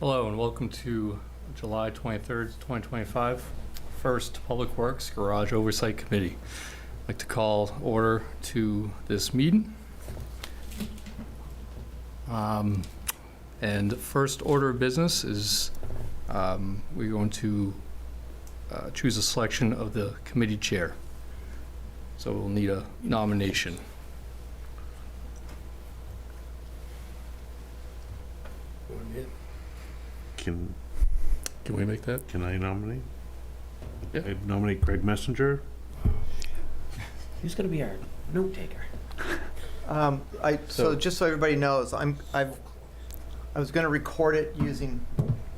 Hello and welcome to July 23rd, 2025, first Public Works Garage Oversight Committee. I'd like to call order to this meeting. And first order of business is we're going to choose a selection of the committee chair. So we'll need a nomination. Can we make that? Can I nominate? Yeah. I nominate Greg Messenger. Who's going to be our note taker? So just so everybody knows, I was going to record it using,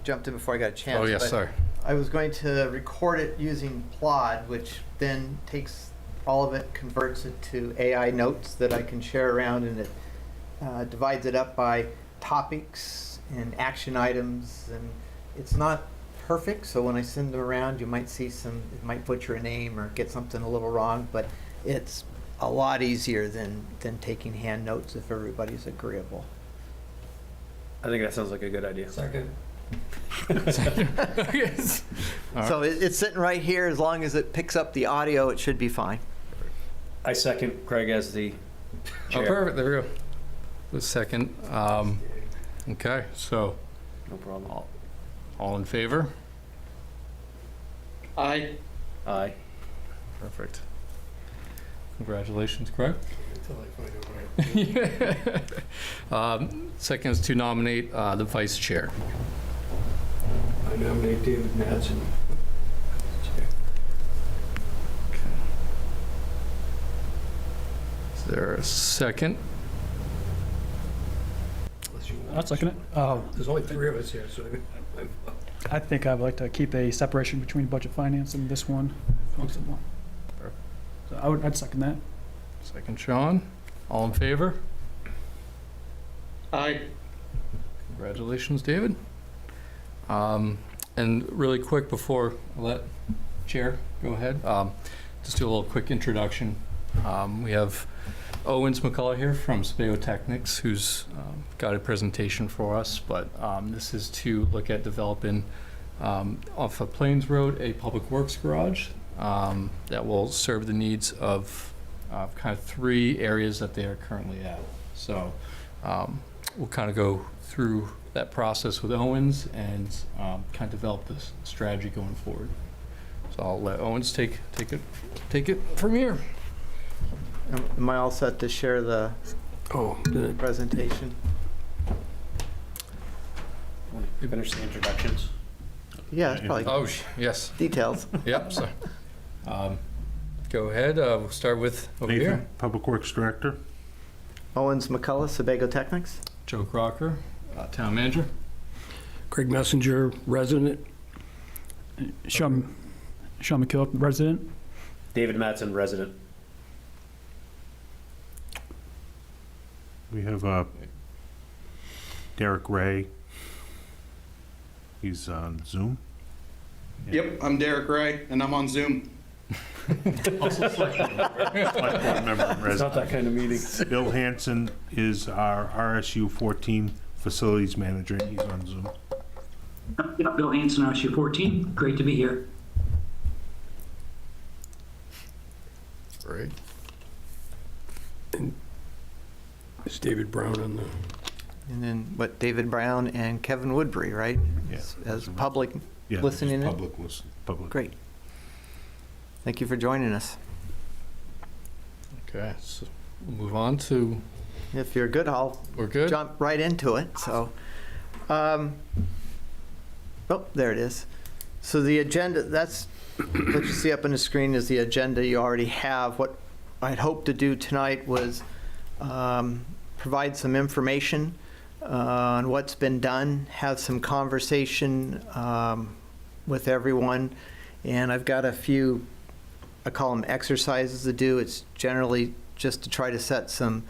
jumped in before I got a chance. Oh, yes, but sorry. I was going to record it using Plod, which then takes all of it, converts it to AI notes that I can share around, and it divides it up by topics and action items, and it's not perfect, so when I send them around, you might see it might butcher a name or get something a little wrong, but it's a lot easier than taking hand notes if everybody's agreeable. I think that sounds like a good idea. Second. Yes. So it's sitting right here. As long as it picks up the audio, it should be fine. I second Craig as the chair. Oh, perfect. There we go. The second. Okay, so No problem. all in favor? Aye. Aye. Perfect. Congratulations, Craig. Until I find out what Second is to nominate the vice chair. I nominate David Madsen. Is there a second? I'll second it. There's only three of us here, so I think I'd like to keep a separation between budget finance and this one. So I'd second that. Second, Sean. All in favor? Aye. Congratulations, David. And really quick before I let Chair go ahead, just do a little quick introduction. We have Owens McCullough here from Sebago Technics, who's got a presentation for us, but this is to look at developing off of Plains Road a public works garage that will serve the needs of kind of three areas that they are currently at. So we'll kind of go through that process with Owens and kind of develop this strategy going forward. So I'll let Owens take it from here. Am I all set to share the presentation? Want to finish the introductions? Yeah, it's probably Oh, yes. details. Yep. So, go ahead. We'll start with over Nathan, here. Public Works Director. Owens McCullough, Sebago Technics. Joe Crocker, Town Manager. Craig Messenger, resident. Sean McKillop, resident. David Madsen, resident. We have Derek Ray. He's on Zoom. Yep, I'm Derek Ray, and I'm on Zoom. Select Board member and It's not resident. that kind of meeting. Bill Hanson is our RSU 14 Facilities Manager, and he's on Zoom. Yep, Bill Hanson, RSU 14. Great to be here. Great. It's David Brown on the. And then David Brown and Kevin Woodbury, right? Yeah. As public Yeah, listening in? public listen. Public. Great. Thank you for joining us. Okay. So we'll move on to. If you're good, I'll We're good. jump right into it. So, oh, there it is. So the agenda, that's what you see up on the screen is the agenda you already have. What I'd hoped to do tonight was provide some information on what's been done, have some conversation with everyone, and I've got a few, I call them exercises to do. It's generally just to try to set some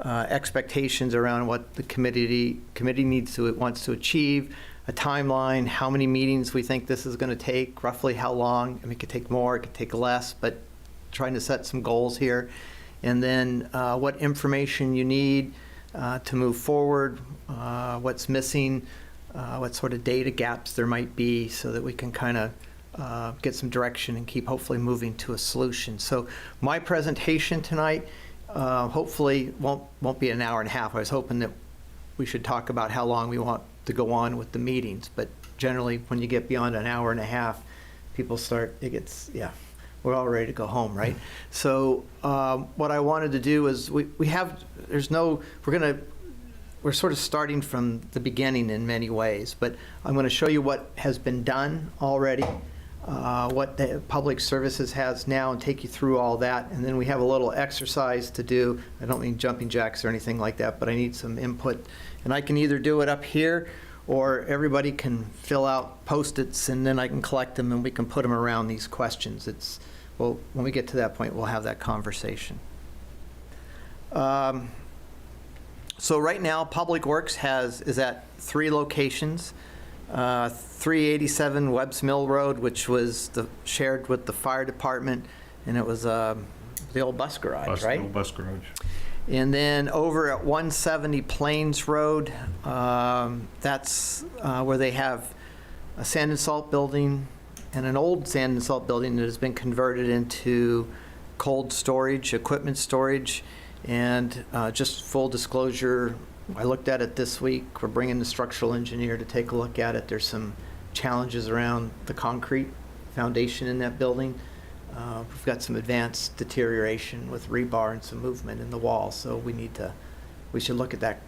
expectations around what the committee wants to achieve, a timeline, how many meetings we think this is going to take, roughly how long. I mean, it could take more, it could take less, but trying to set some goals here. And then what information you need to move forward, what's missing, what sort of data gaps there might be so that we can kind of get some direction and keep hopefully moving to a solution. So my presentation tonight hopefully won't be an hour and a half. I was hoping that we should talk about how long we want to go on with the meetings, but generally when you get beyond an hour and a half, people start, we're all ready to go home, right? So what I wanted to do is we're sort of starting from the beginning in many ways, but I'm going to show you what has been done already, what the Public Services has now, and take you through all that. And then we have a little exercise to do. I don't mean jumping jacks or anything like that, but I need some input. And I can either do it up here, or everybody can fill out Post-its, and then I can collect them and we can put them around these questions. Well, when we get to that point, we'll have that conversation. So right now, Public Works is at 3 locations. 387 Webb's Mill Road, which was shared with the fire department, and it was the old bus garage, right? Old bus garage. And then over at 170 Plains Road, that's where they have a sand and salt building and an old sand and salt building that has been converted into cold storage, equipment storage. And just full disclosure, I looked at it this week. We're bringing the structural engineer to take a look at it. There's some challenges around the concrete foundation in that building. We've got some advanced deterioration with rebar and some movement in the wall. So we should look at that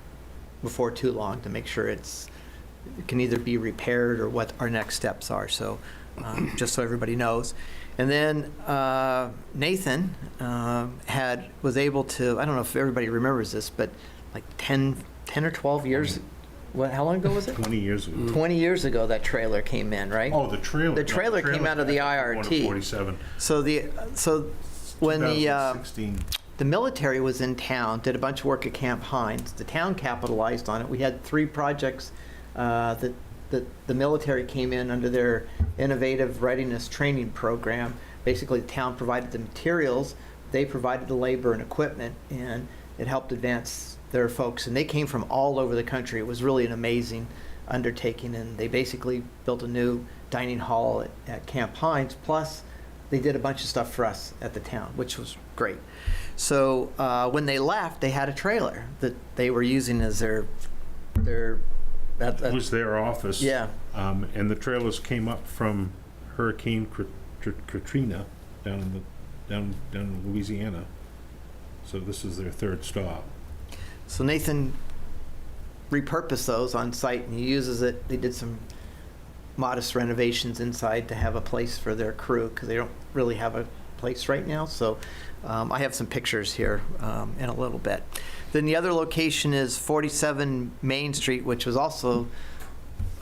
before too long to make sure it can either be repaired or what our next steps are. So just so everybody knows. And then Nathan was able to, I don't know if everybody remembers this, but like 10 or 12 years, how long ago was it? 20 years ago. 20 years ago that trailer came in, right? Oh, the trailer. The trailer came out of the IRT. 47. So when 2016. the military was in town, did a bunch of work at Camp Hines, the town capitalized on it. We had 3 projects that the military came in under their innovative readiness training program. Basically, the town provided the materials, they provided the labor and equipment, and it helped advance their folks. And they came from all over the country. It was really an amazing undertaking, and they basically built a new dining hall at Camp Hines, plus they did a bunch of stuff for us at the town, which was great. So when they left, they had a trailer that they were using as their It was their office. Yeah. And the trailers came up from Hurricane Katrina down in Louisiana. So this is their 3rd stop. So Nathan repurposed those on site and he uses it. They did some modest renovations inside to have a place for their crew because they don't really have a place right now. So I have some pictures here in a little bit. Then the other location is 47 Main Street, which was also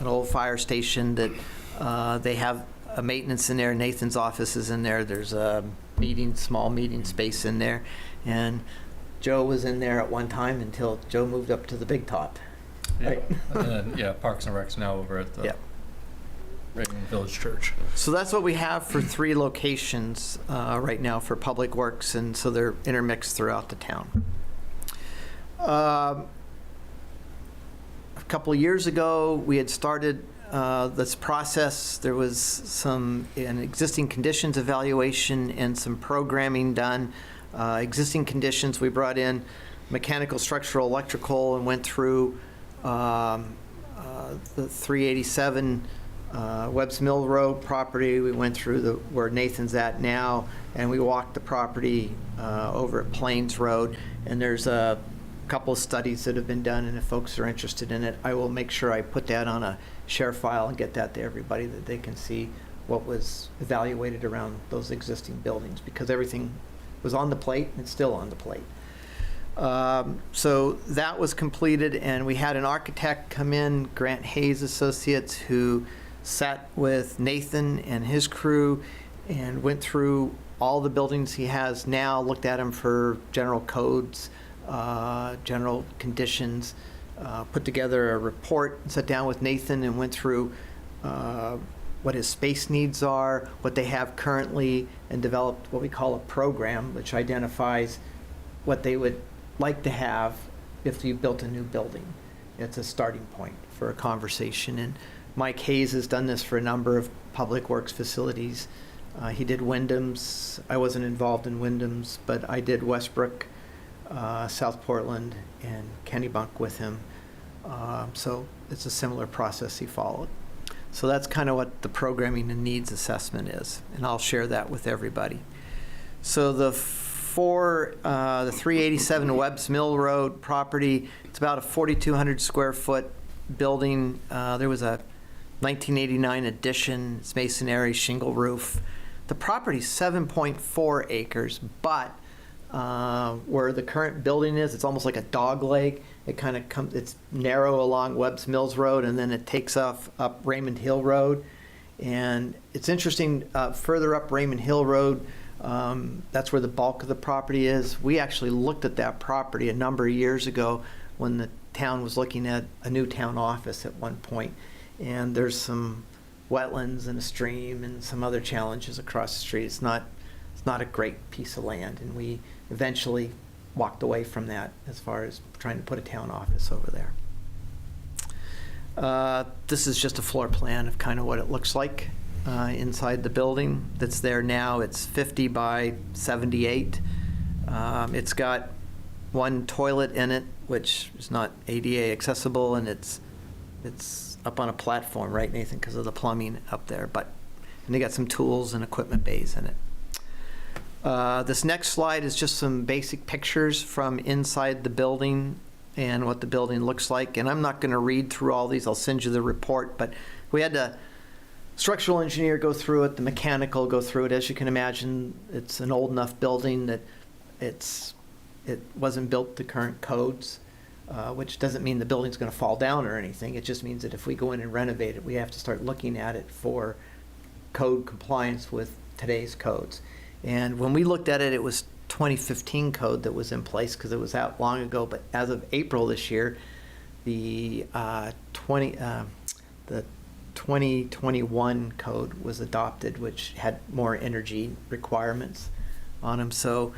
an old fire station that they have a maintenance in there. Nathan's office is in there. There's a small meeting space in there. And Joe was in there at one time until Joe moved up to the big top. Right? And then, Parks and Rec's now over at the Reagan Village Church. So that's what we have for 3 locations right now for Public Works, and so they're intermixed throughout the town. A couple of years ago, we had started this process. There was an existing conditions evaluation and some programming done. Existing conditions, we brought in mechanical, structural, electrical, and went through the 387 Webb's Mill Road property. We went through where Nathan's at now, and we walked the property over at Plains Road. And there's a couple of studies that have been done, and if folks are interested in it, I will make sure I put that on a share file and get that to everybody that they can see what was evaluated around those existing buildings, because everything was on the plate and it's still on the plate. So that was completed, and we had an architect come in, Grant Hayes Associates, who sat with Nathan and his crew and went through all the buildings he has now, looked at them for general codes, general conditions, put together a report, sat down with Nathan and went through what his space needs are, what they have currently, and developed what we call a program, which identifies what they would like to have if you built a new building. it's a starting point for a conversation. And Mike Hayes has done this for a number of public works facilities. He did Wyndham's. I wasn't involved in Wyndham's, but I did Westbrook, South Portland, and Kennebunk with him. So it's a similar process he followed. So that's kind of what the programming and needs assessment is, and I'll share that with everybody. So the 387 Webb's Mill Road property, it's about a 4,200 square foot building. There was a 1989 addition, it's masonry, shingle roof. The property's 7.4 acres, but where the current building is, it's almost like a dog leg. It kind of comes, it's narrow along Webb's Mills Road, and then it takes off up Raymond Hill Road. And it's interesting, further up Raymond Hill Road, that's where the bulk of the property is. We actually looked at that property a number of years ago when the town was looking at a new town office at one point. And there's some wetlands and a stream and some other challenges across the street. It's not a great piece of land, and we eventually walked away from that as far as trying to put a town office over there. This is just a floor plan of kind of what it looks like inside the building that's there now. It's 50 by 78. It's got one toilet in it, which is not ADA accessible, and it's up on a platform, right, Nathan, because of the plumbing up there. And they got some tools and equipment bays in it. This next slide is just some basic pictures from inside the building and what the building looks like. And I'm not going to read through all these. I'll send you the report. But we had the structural engineer go through it, the mechanical go through it. As you can imagine, it's an old enough building that it wasn't built to current codes, which doesn't mean the building's going to fall down or anything. It just means that if we go in and renovate it, we have to start looking at it for code compliance with today's codes. And when we looked at it, it was 2015 code that was in place because it was out long ago. But as of April this year, the 2021 code was adopted, which had more energy requirements on them. So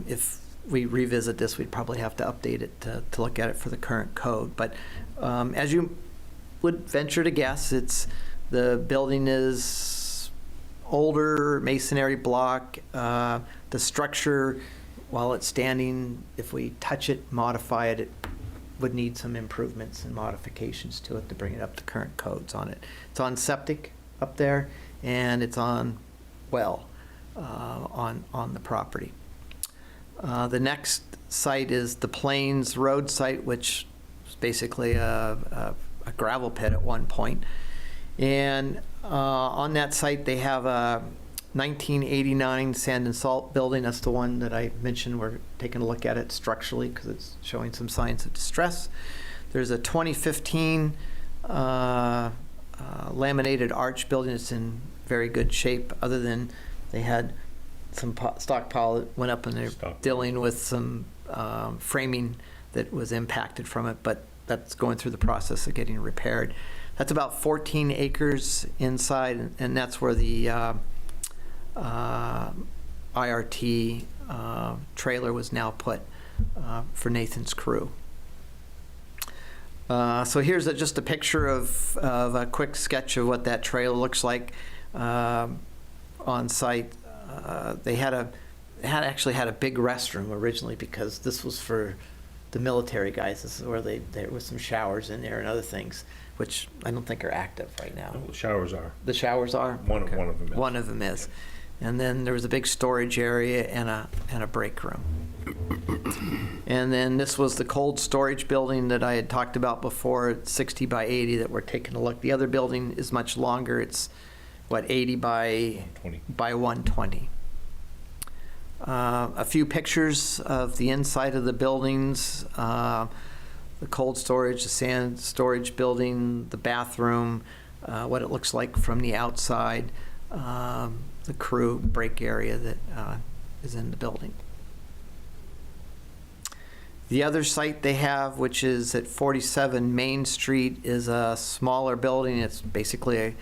if we revisit this, we'd probably have to update it to look at it for the current code. But as you would venture to guess, the building is older, masonry block. The structure, while it's standing, if we touch it, modify it, it would need some improvements and modifications to it to bring it up to current codes on it. It's on septic up there, and it's on well on the property. The next site is the Plains Road site, which was basically a gravel pit at one point. And on that site, they have a 1989 sand and salt building. That's the one that I mentioned. We're taking a look at it structurally because it's showing some signs of distress. There's a 2015 laminated arch building that's in very good shape, other than they had some stockpile that went up and they're dealing with some framing that was impacted from it, but that's going through the process of getting repaired. That's about 14 acres inside, and that's where the IRT trailer was now put for Nathan's crew. So here's just a picture of a quick sketch of what that trailer looks like on site. They actually had a big restroom originally because this was for the military guys. This is where there was some showers in there and other things, which I don't think are active right now. No, the showers are. The showers are? One of them is. One of them is. And then there was a big storage area and a break room. And then this was the cold storage building that I had talked about before, it's 60 by 80 that we're taking a look. The other building is much longer. It's, 80 by 120. A few pictures of the inside of the buildings, the cold storage, the sand storage building, the bathroom, what it looks like from the outside, the crew break area that is in the building. The other site they have, which is at 47 Main Street, is a smaller building. It's basically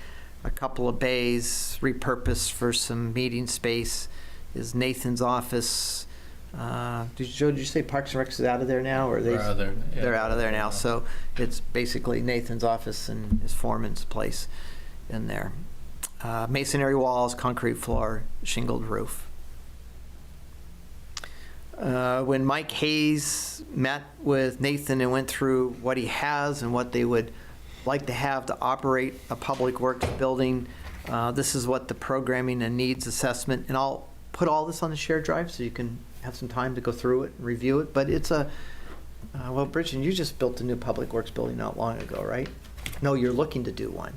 a couple of bays repurposed for some meeting space. Is Nathan's office, Joe, did you say Parks and Rec is out of there now, or are they? They're out of there now, so it's basically Nathan's office and his foreman's place in there. Masonry walls, concrete floor, shingled roof. When Mike Hayes met with Nathan and went through what he has and what they would like to have to operate a public works building, this is what the programming and needs assessment, and I'll put all this on the shared drive so you can have some time to go through it and review it. But it's well, Bridget, you just built a new public works building not long ago, right? No, you're looking to do one.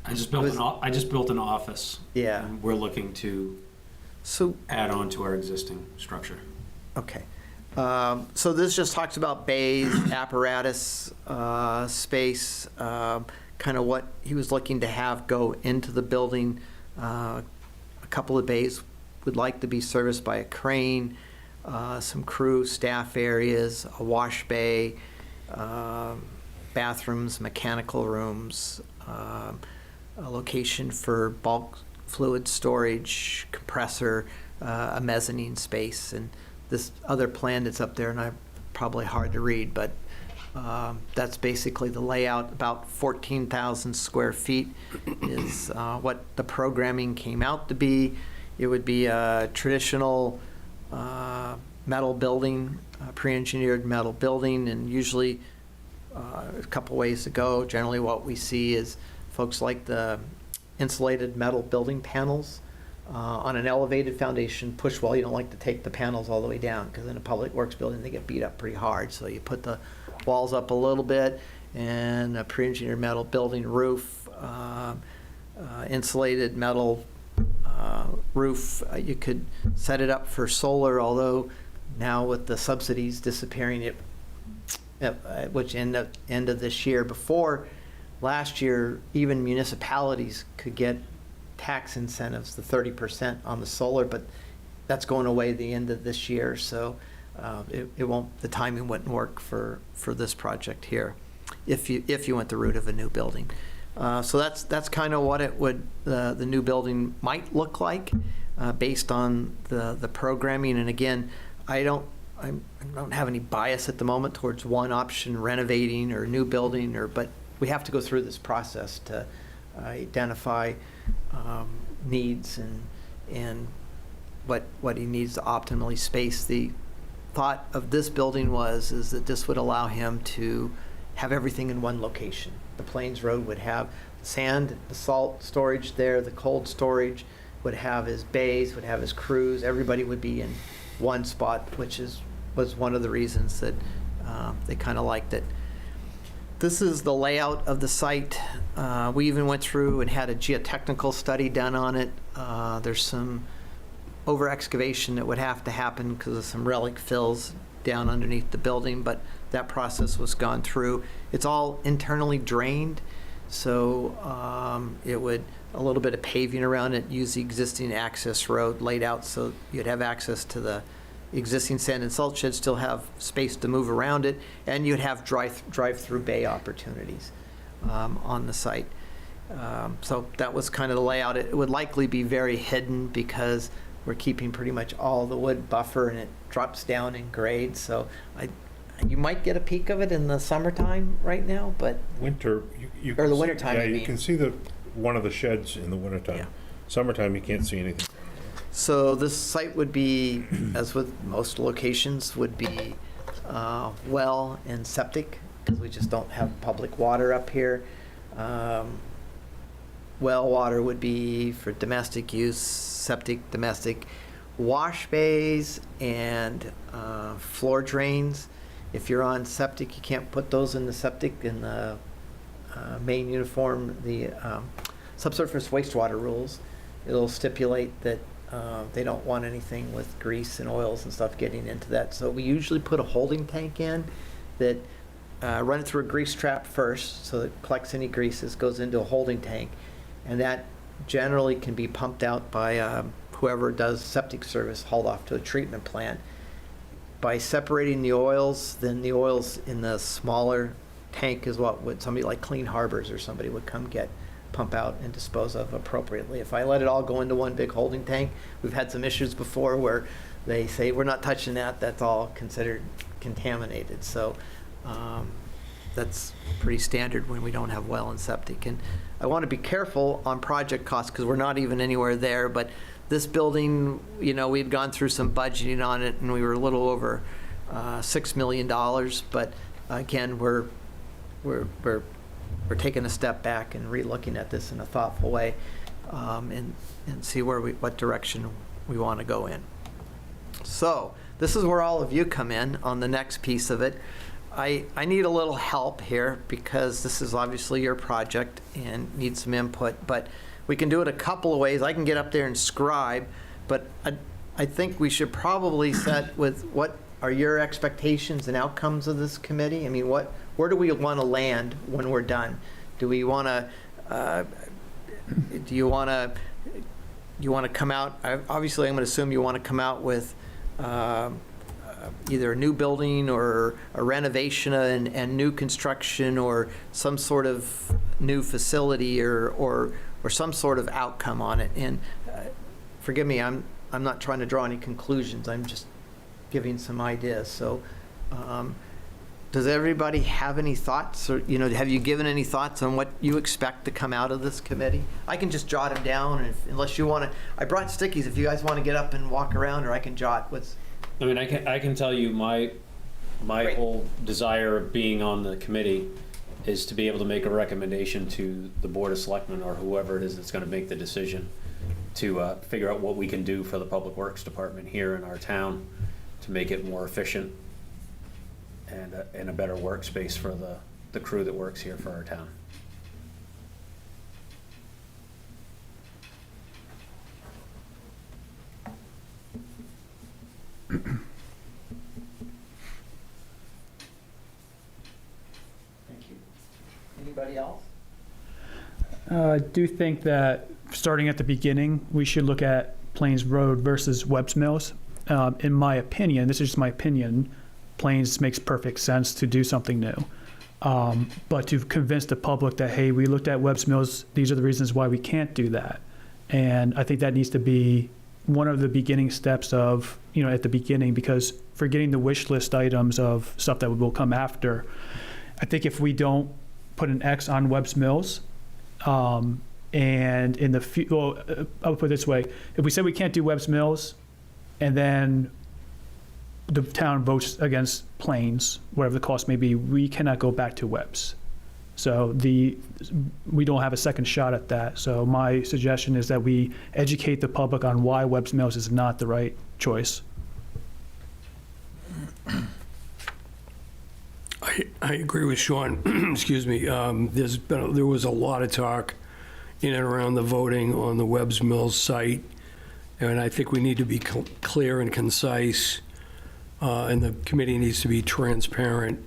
I just built an office. Yeah. And we're looking to So, add on to our existing structure. okay. So this just talks about bays, apparatus, space, kind of what he was looking to have go into the building. A couple of bays would like to be serviced by a crane, some crew, staff areas, a wash bay, bathrooms, mechanical rooms, a location for bulk fluid storage, compressor, a mezzanine space, and this other plan that's up there, and I'm probably hard to read, but that's basically the layout. About 14,000 square feet is what the programming came out to be. It would be a traditional metal building, pre-engineered metal building, and usually a couple ways to go. Generally what we see is folks like the insulated metal building panels on an elevated foundation push wall. You don't like to take the panels all the way down because in a public works building they get beat up pretty hard. So you put the walls up a little bit and a pre-engineered metal building roof, insulated metal roof. You could set it up for solar, although now with the subsidies disappearing, which end of this year. Before last year, even municipalities could get tax incentives, the 30% on the solar, but that's going away the end of this year. So it won't. The timing wouldn't work for this project here, if you went the route of a new building. So that's kind of what it would the new building might look like based on the programming. And again, I don't have any bias at the moment towards one option, renovating or new building, but we have to go through this process to identify needs and what he needs to optimally space. The thought of this building is that this would allow him to have everything in one location. The Plains Road would have sand, the salt storage there, the cold storage, would have his bays, would have his crews. Everybody would be in one spot, which was one of the reasons that they kind of liked it. This is the layout of the site. We even went through and had a geotechnical study done on it. There's some over excavation that would have to happen because of some relic fills down underneath the building, but that process was gone through. It's all internally drained, so it would a little bit of paving around it, use the existing access road laid out so you'd have access to the existing sand and salt shed, still have space to move around it, and you'd have drive-through bay opportunities on the site. So that was kind of the layout. It would likely be very hidden because we're keeping pretty much all the wood buffer, and it drops down in grade. So you might get a peek of it in the summertime right now, but Winter, you or the see- wintertime, Yeah, I you mean. can see one of the sheds in the wintertime. Yeah. Summertime, you can't see anything. So this site would be, as with most locations, would be well and septic, because we just don't have public water up here. Well water would be for domestic use, septic, domestic. Wash bays and floor drains. If you're on septic, you can't put those in the septic in the main uniform, the subsurface wastewater rules. It'll stipulate that they don't want anything with grease and oils and stuff getting into that. So we usually put a holding tank in that run it through a grease trap first, so it collects any greases, goes into a holding tank, and that generally can be pumped out by whoever does septic service, hauled off to a treatment plant. By separating the oils, then the oils in the smaller tank is what would somebody like Clean Harbors or somebody would come get, pump out and dispose of appropriately. If I let it all go into one big holding tank, we've had some issues before where they say, we're not touching that, that's all considered contaminated. So that's pretty standard when we don't have well and septic. And I want to be careful on project costs because we're not even anywhere there, but this building, you know, we'd gone through some budgeting on it and we were a little over $6 million, but again, we're taking a step back and re-looking at this in a thoughtful way, and see what direction we want to go in. So this is where all of you come in on the next piece of it. I need a little help here because this is obviously your project and need some input, but we can do it a couple of ways. I can get up there and scribe, but I think we should probably set with what are your expectations and outcomes of this committee? I mean, where do we want to land when we're done? Do we want to, do you want to come out, obviously I'm going to assume you want to come out with either a new building or a renovation and new construction or some sort of new facility or some sort of outcome on it. And forgive me, I'm not trying to draw any conclusions. I'm just giving some ideas. So does everybody have any thoughts, or have you given any thoughts on what you expect to come out of this committee? I can just jot them down, and unless you want to, I brought stickies if you guys want to get up and walk around, or I can jot what's. I mean, I can tell you my Great. whole desire of being on the committee is to be able to make a recommendation to the Board of Selectmen or whoever it is that's going to make the decision to figure out what we can do for the Public Works Department here in our town to make it more efficient and a better workspace for the crew that works here for our town. Thank you. Anybody else? I do think that starting at the beginning, we should look at Plains Road versus Webb's Mills. In my opinion, this is just my opinion, Plains makes perfect sense to do something new. But to convince the public that, hey, we looked at Webb's Mills, these are the reasons why we can't do that. And I think that needs to be one of the beginning steps of, at the beginning, because forgetting the wish list items of stuff that will come after, I think if we don't put an X on Webb's Mills, and in the I'll put it this way, if we say we can't do Webb's Mills, and then the town votes against Plains, whatever the cost may be, we cannot go back to Webb's. So we don't have a second shot at that. So my suggestion is that we educate the public on why Webb's Mills is not the right choice. I agree with Sean. Excuse me. There was a lot of talk in and around the voting on the Webb's Mills site, and I think we need to be clear and concise, and the committee needs to be transparent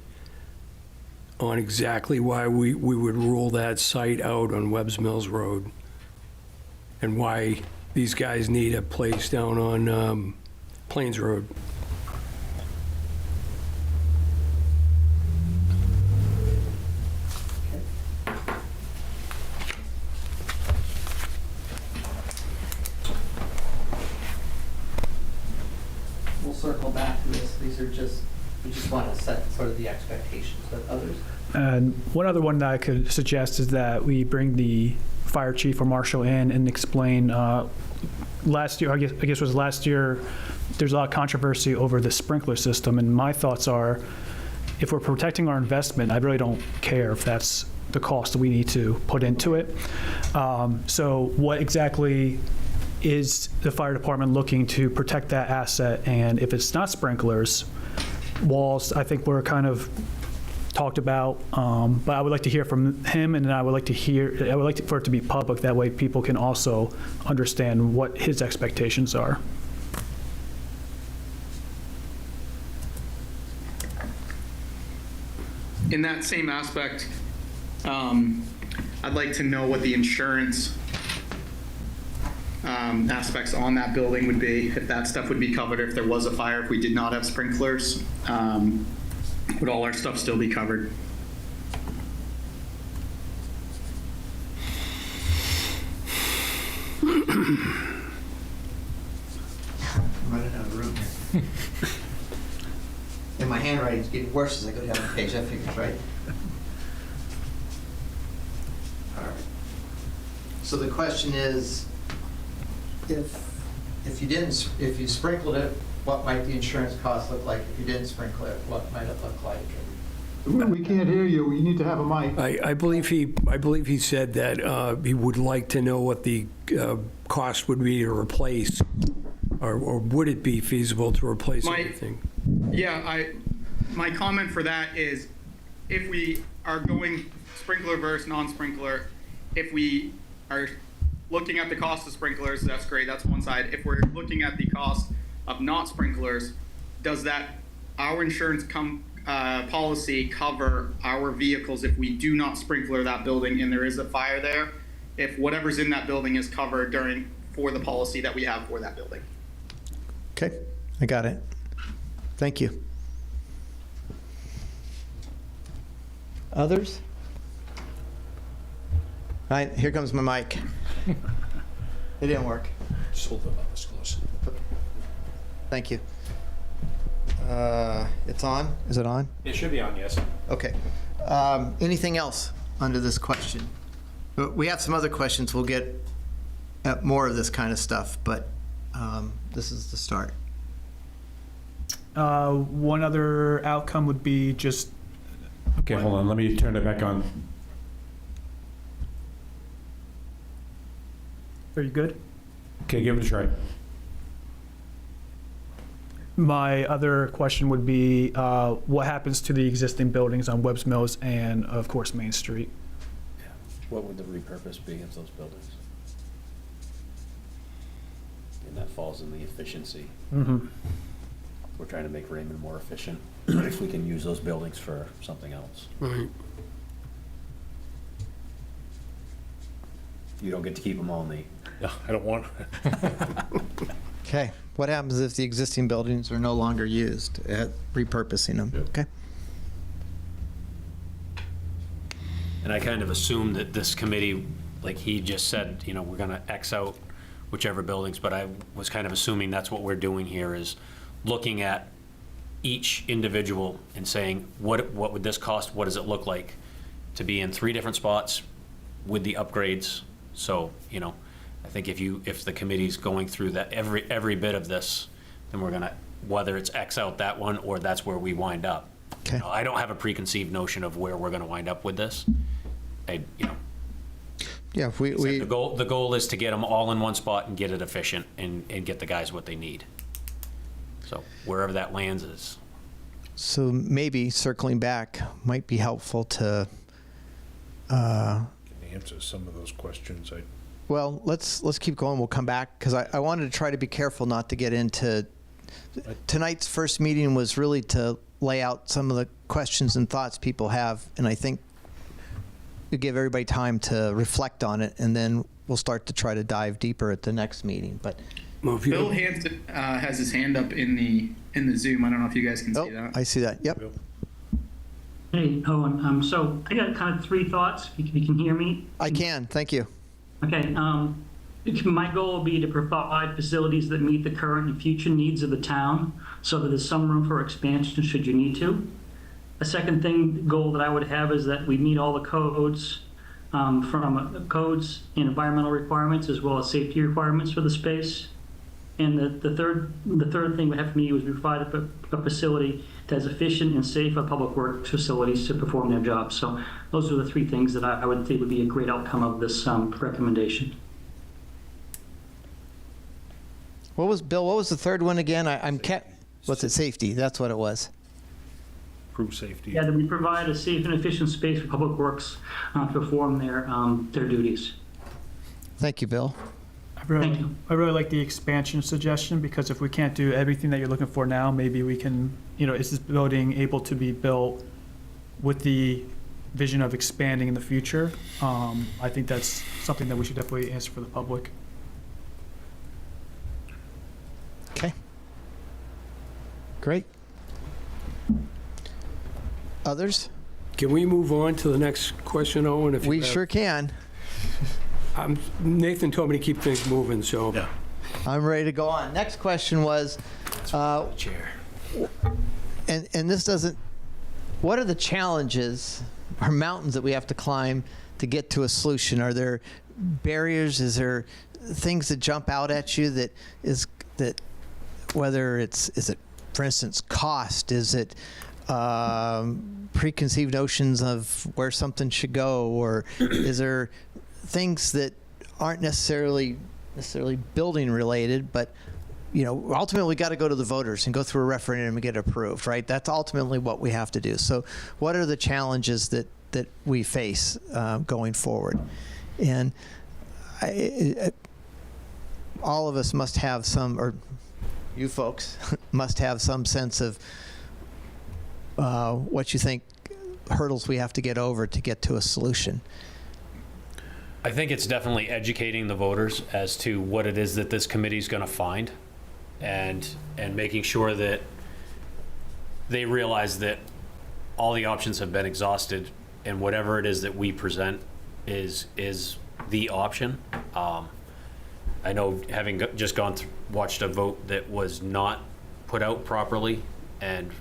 on exactly why we would rule that site out on Webb's Mills Road, and why these guys need a place down on Plains Road. We'll circle back to this. We just want to set sort of the expectations, but others? And one other one that I could suggest is that we bring the fire chief or marshal in and explain, last year, I guess it was last year, there's a lot of controversy over the sprinkler system, and my thoughts are, if we're protecting our investment, I really don't care if that's the cost that we need to put into it. So what exactly is the fire department looking to protect that asset? And if it's not sprinklers, walls, I think we're kind of talked about, but I would like to hear from him, and I would like for it to be public. That way people can also understand what his expectations are. In that same aspect, I'd like to know what the insurance aspects on that building would be, if that stuff would be covered, if there was a fire, if we did not have sprinklers, would all our stuff still be covered? I'm running out of room here. handwriting's getting worse as I go down the page, that figures right. All right. So the question is, if you sprinkled it, what might the insurance cost look like? If you didn't sprinkle it, what might it look like? We can't hear you. You need to have a mic. I believe he said that he would like to know what the cost would be to replace, or would it be feasible to replace everything? Yeah, my comment for that is, if we are going sprinkler versus non-sprinkler, if we are looking at the cost of sprinklers, that's great, that's one side. If we're looking at the cost of not sprinklers, does our insurance policy cover our vehicles if we do not sprinkler that building and there is a fire there? If whatever's in that building is covered for the policy that we have for that building. Okay, I got it. Thank you. Others? All right, here comes my mic. It didn't work. Just hold them up as close. Thank you. It's on? Is it on? It should be on, yes. Okay. Anything else under this question? We have some other questions. We'll get at more of this kind of stuff, but this is the start. One other outcome would be just. Okay, hold on. Let me turn it back on. Are you good? Okay, give it a try. My other question would be, what happens to the existing buildings on Webb's Mills and, of course, Main Street? What would the repurpose be of those buildings? And that falls in the efficiency. Mm-hmm. We're trying to make Raymond more efficient. If we can use those buildings for something else. Right. You don't get to keep them all, Nate. No, I don't want. Okay. What happens if the existing buildings are no longer used? Repurposing them. Yep. Okay. And I kind of assumed that this committee, like he just said, we're going to X out whichever buildings, but I was kind of assuming that's what we're doing here, is looking at each individual and saying, what would this cost? What does it look like to be in 3 different spots with the upgrades? So, I think if the committee's going through that every bit of this, then we're gonna, whether it's X out that one or that's where we wind up. Okay. I don't have a preconceived notion of where we're gonna wind up with this. Yeah, if we The goal is to get them all in one spot and get it efficient and get the guys what they need. So wherever that lands is. So maybe circling back might be helpful to. Can answer some of those questions. Well, let's keep going. We'll come back because I wanted to try to be careful not to get into. Tonight's first meeting was really to lay out some of the questions and thoughts people have, and I think we give everybody time to reflect on it, and then we'll start to try to dive deeper at the next meeting. But Bill Hanson has his hand up in the Zoom. I don't know if you guys can see that. I see that. Yep. Hey, Owen. So I got kind of 3 thoughts. If you can hear me. I can. Thank you. Okay. My goal will be to provide facilities that meet the current and future needs of the town, so that there's some room for expansion should you need to. A second goal that I would have is that we meet all the codes, from codes and environmental requirements as well as safety requirements for the space. And the third thing we have for me was provide a facility that's efficient and safe for public works facilities to perform their jobs. So those are the 3 things that I would think would be a great outcome of this recommendation. What was the third one again? What's it? Safety. That's what it was. Improve safety. Yeah, that we provide a safe and efficient space for public works to perform their duties. Thank you, Bill. Thank you. I really like the expansion suggestion, because if we can't do everything that you're looking for now, maybe we can, is this building able to be built with the vision of expanding in the future? I think that's something that we should definitely answer for the public. Okay. Great. Others? Can we move on to the next question, Owen? If you We have- sure can. Nathan told me to keep things moving, so. Yeah. I'm ready to go on. Next question was, Chair. and this doesn't, what are the challenges or mountains that we have to climb to get to a solution? Are there barriers? Is there things that jump out at you that whether is it, for instance, cost? Is it preconceived notions of where something should go? Or is there things that aren't necessarily building related, but ultimately we got to go to the voters and go through a referendum and get approved, right? That's ultimately what we have to do. So what are the challenges that we face going forward? And all of us must have some, or you folks must have some sense of what you think hurdles we have to get over to get to a solution. I think it's definitely educating the voters as to what it is that this committee is going to find, and making sure that they realize that all the options have been exhausted, and whatever it is that we present is the option. I know, having just watched a vote that was not put out properly and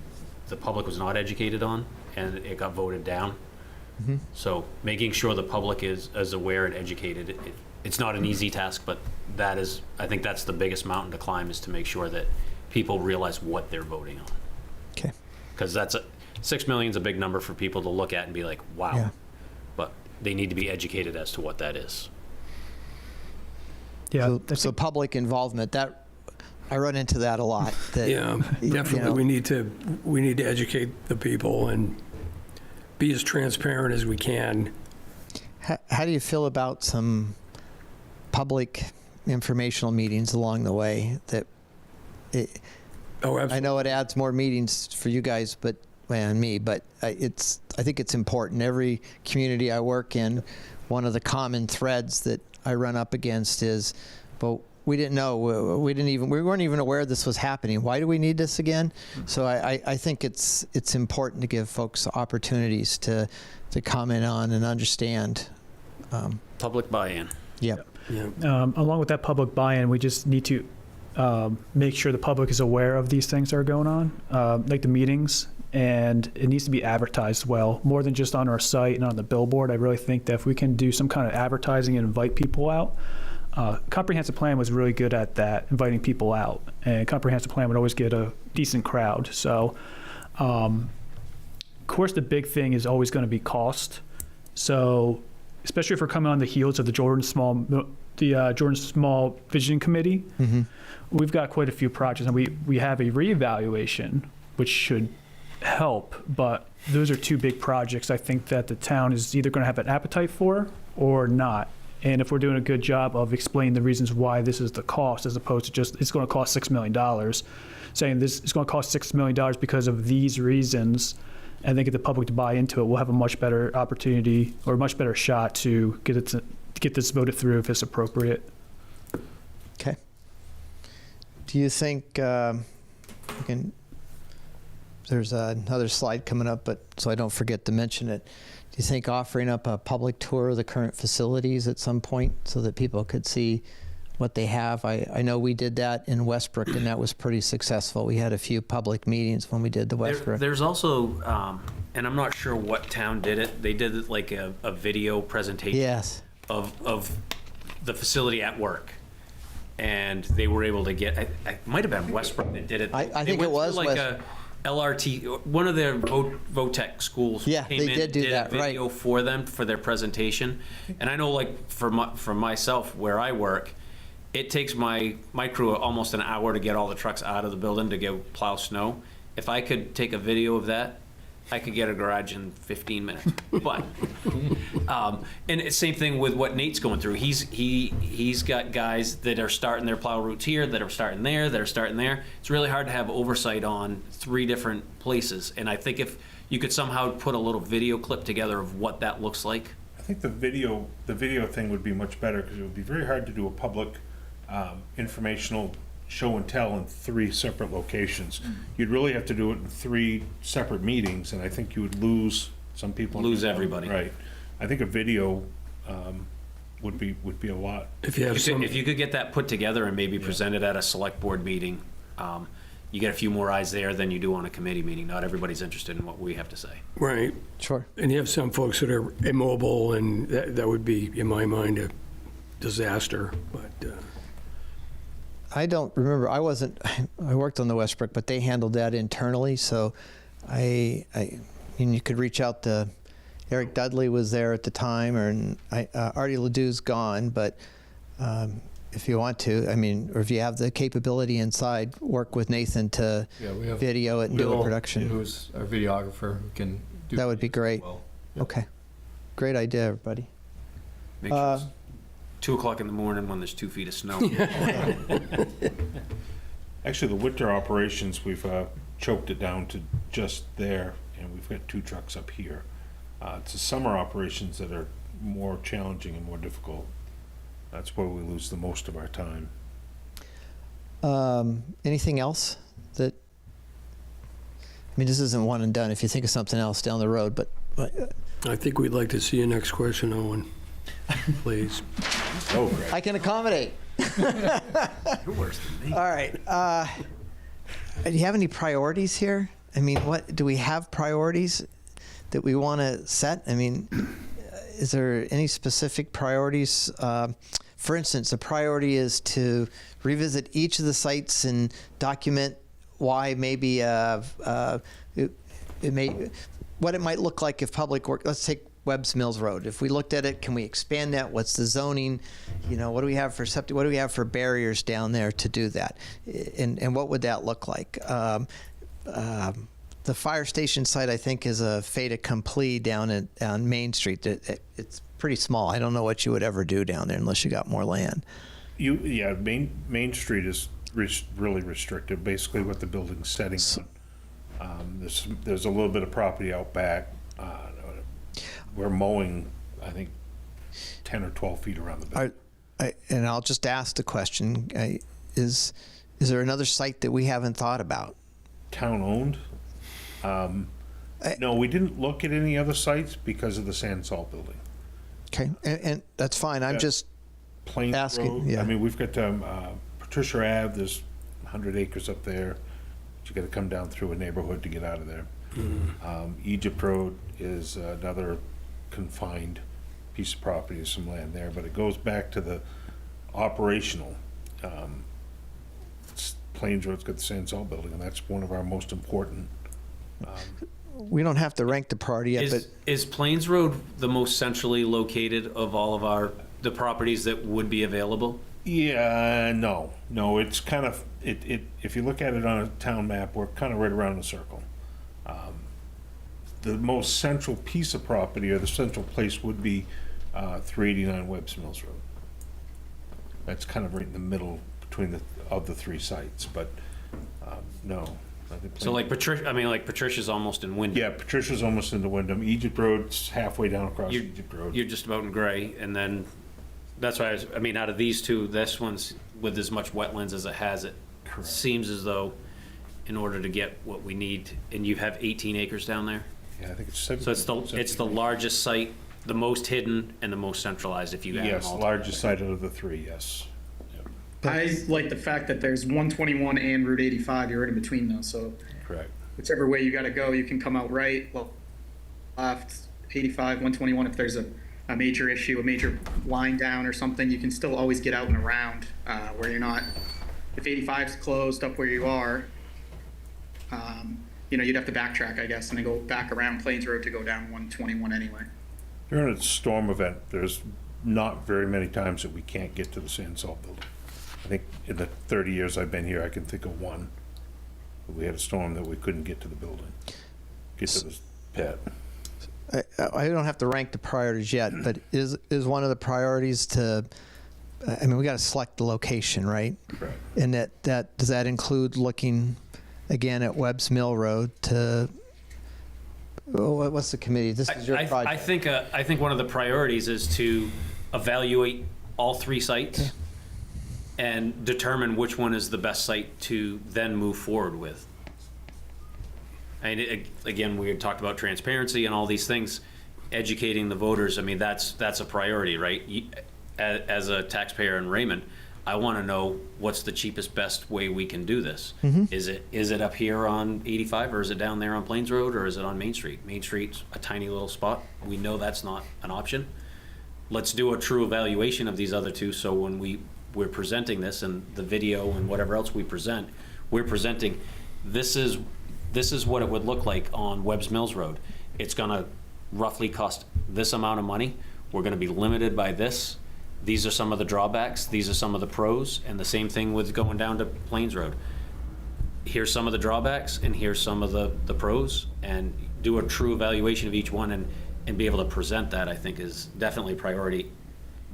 the public was not educated on, and it got voted down. Mm-hmm. So making sure the public is aware and educated, it's not an easy task, but I think that's the biggest mountain to climb, is to make sure that people realize what they're voting on. Okay. Because 6 million is a big number for people to look at and be like, wow. Yeah. But they need to be educated as to what that is. Yeah. So public involvement, that I run into that a lot. That, Yeah, definitely. We need to educate the people and be as transparent as we can. How do you feel about some public informational meetings along the way? Absolutely. I know it adds more meetings for you guys, and me, but I think it's important. Every community I work in, one of the common threads that I run up against is, well, we didn't know, we weren't even aware this was happening. Why do we need this again? So I think it's important to give folks opportunities to comment on and understand. Public buy-in. Yep. Yeah. Along with that public buy-in, we just need to make sure the public is aware of these things that are going on, like the meetings, and it needs to be advertised well, more than just on our site and on the billboard. I really think that if we can do some kind of advertising and invite people out, comprehensive plan was really good at that, inviting people out, and comprehensive plan would always get a decent crowd. So, of course, the big thing is always going to be cost. So, especially if we're coming on the heels of the Jordan Small Vision Committee, Mm-hmm. we've got quite a few projects, and we have a reevaluation, which should help. But those are two big projects I think that the town is either going to have an appetite for or not. And if we're doing a good job of explaining the reasons why this is the cost, as opposed to just it's going to cost $6 million, saying this is going to cost $6 million because of these reasons, and then get the public to buy into it, we'll have a much better opportunity or a much better shot to get this voted through if it's appropriate. Okay. Do you think there's another slide coming up, but so I don't forget to mention it. Do you think offering up a public tour of the current facilities at some point so that people could see what they have? I know we did that in Westbrook, and that was pretty successful. We had a few public meetings when we did the Westbrook. There's also, and I'm not sure what town did it, they did like a video presentation. Yes. Of the facility at work. And they were able to get, I might have been Westbrook that did it. I think it was like a LRT, one of their VOTEC schools. Yeah, came they in, did do a that, right. video for them, for their presentation. And I know, like, for myself, where I work, it takes my crew almost an hour to get all the trucks out of the building to go plow snow. If I could take a video of that, I could get a garage in 15 minutes. But, and it's same thing with what Nate's going through. He's got guys that are starting their plow routes here, that are starting there, that are starting there. It's really hard to have oversight on 3 different places. And I think if you could somehow put a little video clip together of what that looks like. I think the video thing would be much better, because it would be very hard to do a public informational show and tell in 3 separate locations. You'd really have to do it in 3 separate meetings, and I think you would lose some people. Lose everybody. Right. I think a video would be a lot. If you have If you could get that put together and maybe present it at a select board meeting, you get a few more eyes there than you do on a committee meeting. Not everybody's interested in what we have to say. Right. Sure. And you have some folks that are immobile, and that would be, in my mind, a disaster, but, I don't remember, I worked on the Westbrook, but they handled that internally, so I mean, you could reach out to, Eric Dudley was there at the time, or Artie Ledoux's gone, but if you want to, I mean, or if you have the capability inside, work with Nathan to Yeah, we have video it and do a Will, production. who's our videographer, who can do That would be videos as great. well. Okay. Great idea, everybody. Make sure it's 2 o'clock in the morning when there's 2 feet of snow. Actually, the winter operations, we've choked it down to just there, and we've got 2 trucks up here. It's the summer operations that are more challenging and more difficult. That's where we lose the most of our time. Anything else that, I mean, this isn't one and done. If you think of something else down the road, but I think we'd like to see your next question, Owen, please. Oh, great. I can accommodate. You're worse than me. All right. Do you have any priorities here? I mean, what do we have priorities that we want to set? I mean, is there any specific priorities? For instance, a priority is to revisit each of the sites and document why maybe what it might look like if public work. Let's take Webb's Mills Road. If we looked at it, can we expand that? What's the zoning? You know, what do we have for septic? What do we have for barriers down there to do that? And what would that look like? The fire station site, I think, is a fait accompli down on Main Street. It's pretty small. I don't know what you would ever do down there unless you got more land. Main Street is really restrictive, basically what the building's setting on. There's a little bit of property out back. We're mowing, I think, 10 or 12 feet around the building. And I'll just ask the question, is there another site that we haven't thought about? Town-owned? No, we didn't look at any other sites because of the sand salt building. Okay, and that's fine. I'm just Plains asking, Road, yeah. I mean, we've got Patricia Ave, there's 100 acres up there. You got to come down through a neighborhood to get out of there. Egypt Road is another confined piece of property, there's some land there, but it goes back to the operational. Plains Road's got the sand salt building, and that's one of our most important. We don't have to rank the priority yet, but Is Plains Road the most centrally located of all of the properties that would be available? Yeah, no, it's kind of, if you look at it on a town map, we're kind of right around the circle. The most central piece of property, or the central place, would be 389 Webb's Mills Road. That's kind of right in the middle between the 3 sites, but no. I think So like Patricia's almost in Wyndham. Yeah, Patricia's almost into Wyndham. Egypt Road's halfway down across Egypt Road. You're just about in Gray, and then that's why I mean, out of these 2, this one's with as much wetlands as it has. It Correct. seems as though, in order to get what we need, and you have 18 acres down there. Yeah, I think it's 17. So it's the largest site, the most hidden, and the most centralized. If you add Yes, them all largest together. site out of the 3. Yes. I like the fact that there's 121 and Route 85. You're right in between those, so Correct. whichever way you got to go, you can come out right, left, 85, 121. If there's a major issue, a major line down or something, you can still always get out and around where you're not. If 85 is closed up where you are, you'd have to backtrack, I guess, and then go back around Plains Road to go down 121 anyway. During a storm event, there's not very many times that we can't get to the sand salt building. I think in the 30 years I've been here, I can think of one. We had a storm that we couldn't get to the building, get to the pit. I don't have to rank the priorities yet, but is one of the priorities to, I mean, we got to select the location, right? Correct. And that does that include looking again at Webb's Mill Road to, what's the committee? This is your project. I think one of the priorities is to evaluate all 3 sites and determine which one is the best site to then move forward with. And again, we had talked about transparency and all these things, educating the voters. I mean, that's a priority, right? As a taxpayer in Raymond, I want to know what's the cheapest, best way we can do this. Is it up here on 85, or is it down there on Plains Road, or is it on Main Street? Main Street's a tiny little spot. We know that's not an option. Let's do a true evaluation of these other two, so when we're presenting this and the video and whatever else we present, we're presenting, this is what it would look like on Webb's Mills Road. It's gonna roughly cost this amount of money. We're gonna be limited by this. These are some of the drawbacks, these are some of the pros, and the same thing with going down to Plains Road. Here's some of the drawbacks, and here's some of the pros, and do a true evaluation of each one, and be able to present that, I think, is definitely a priority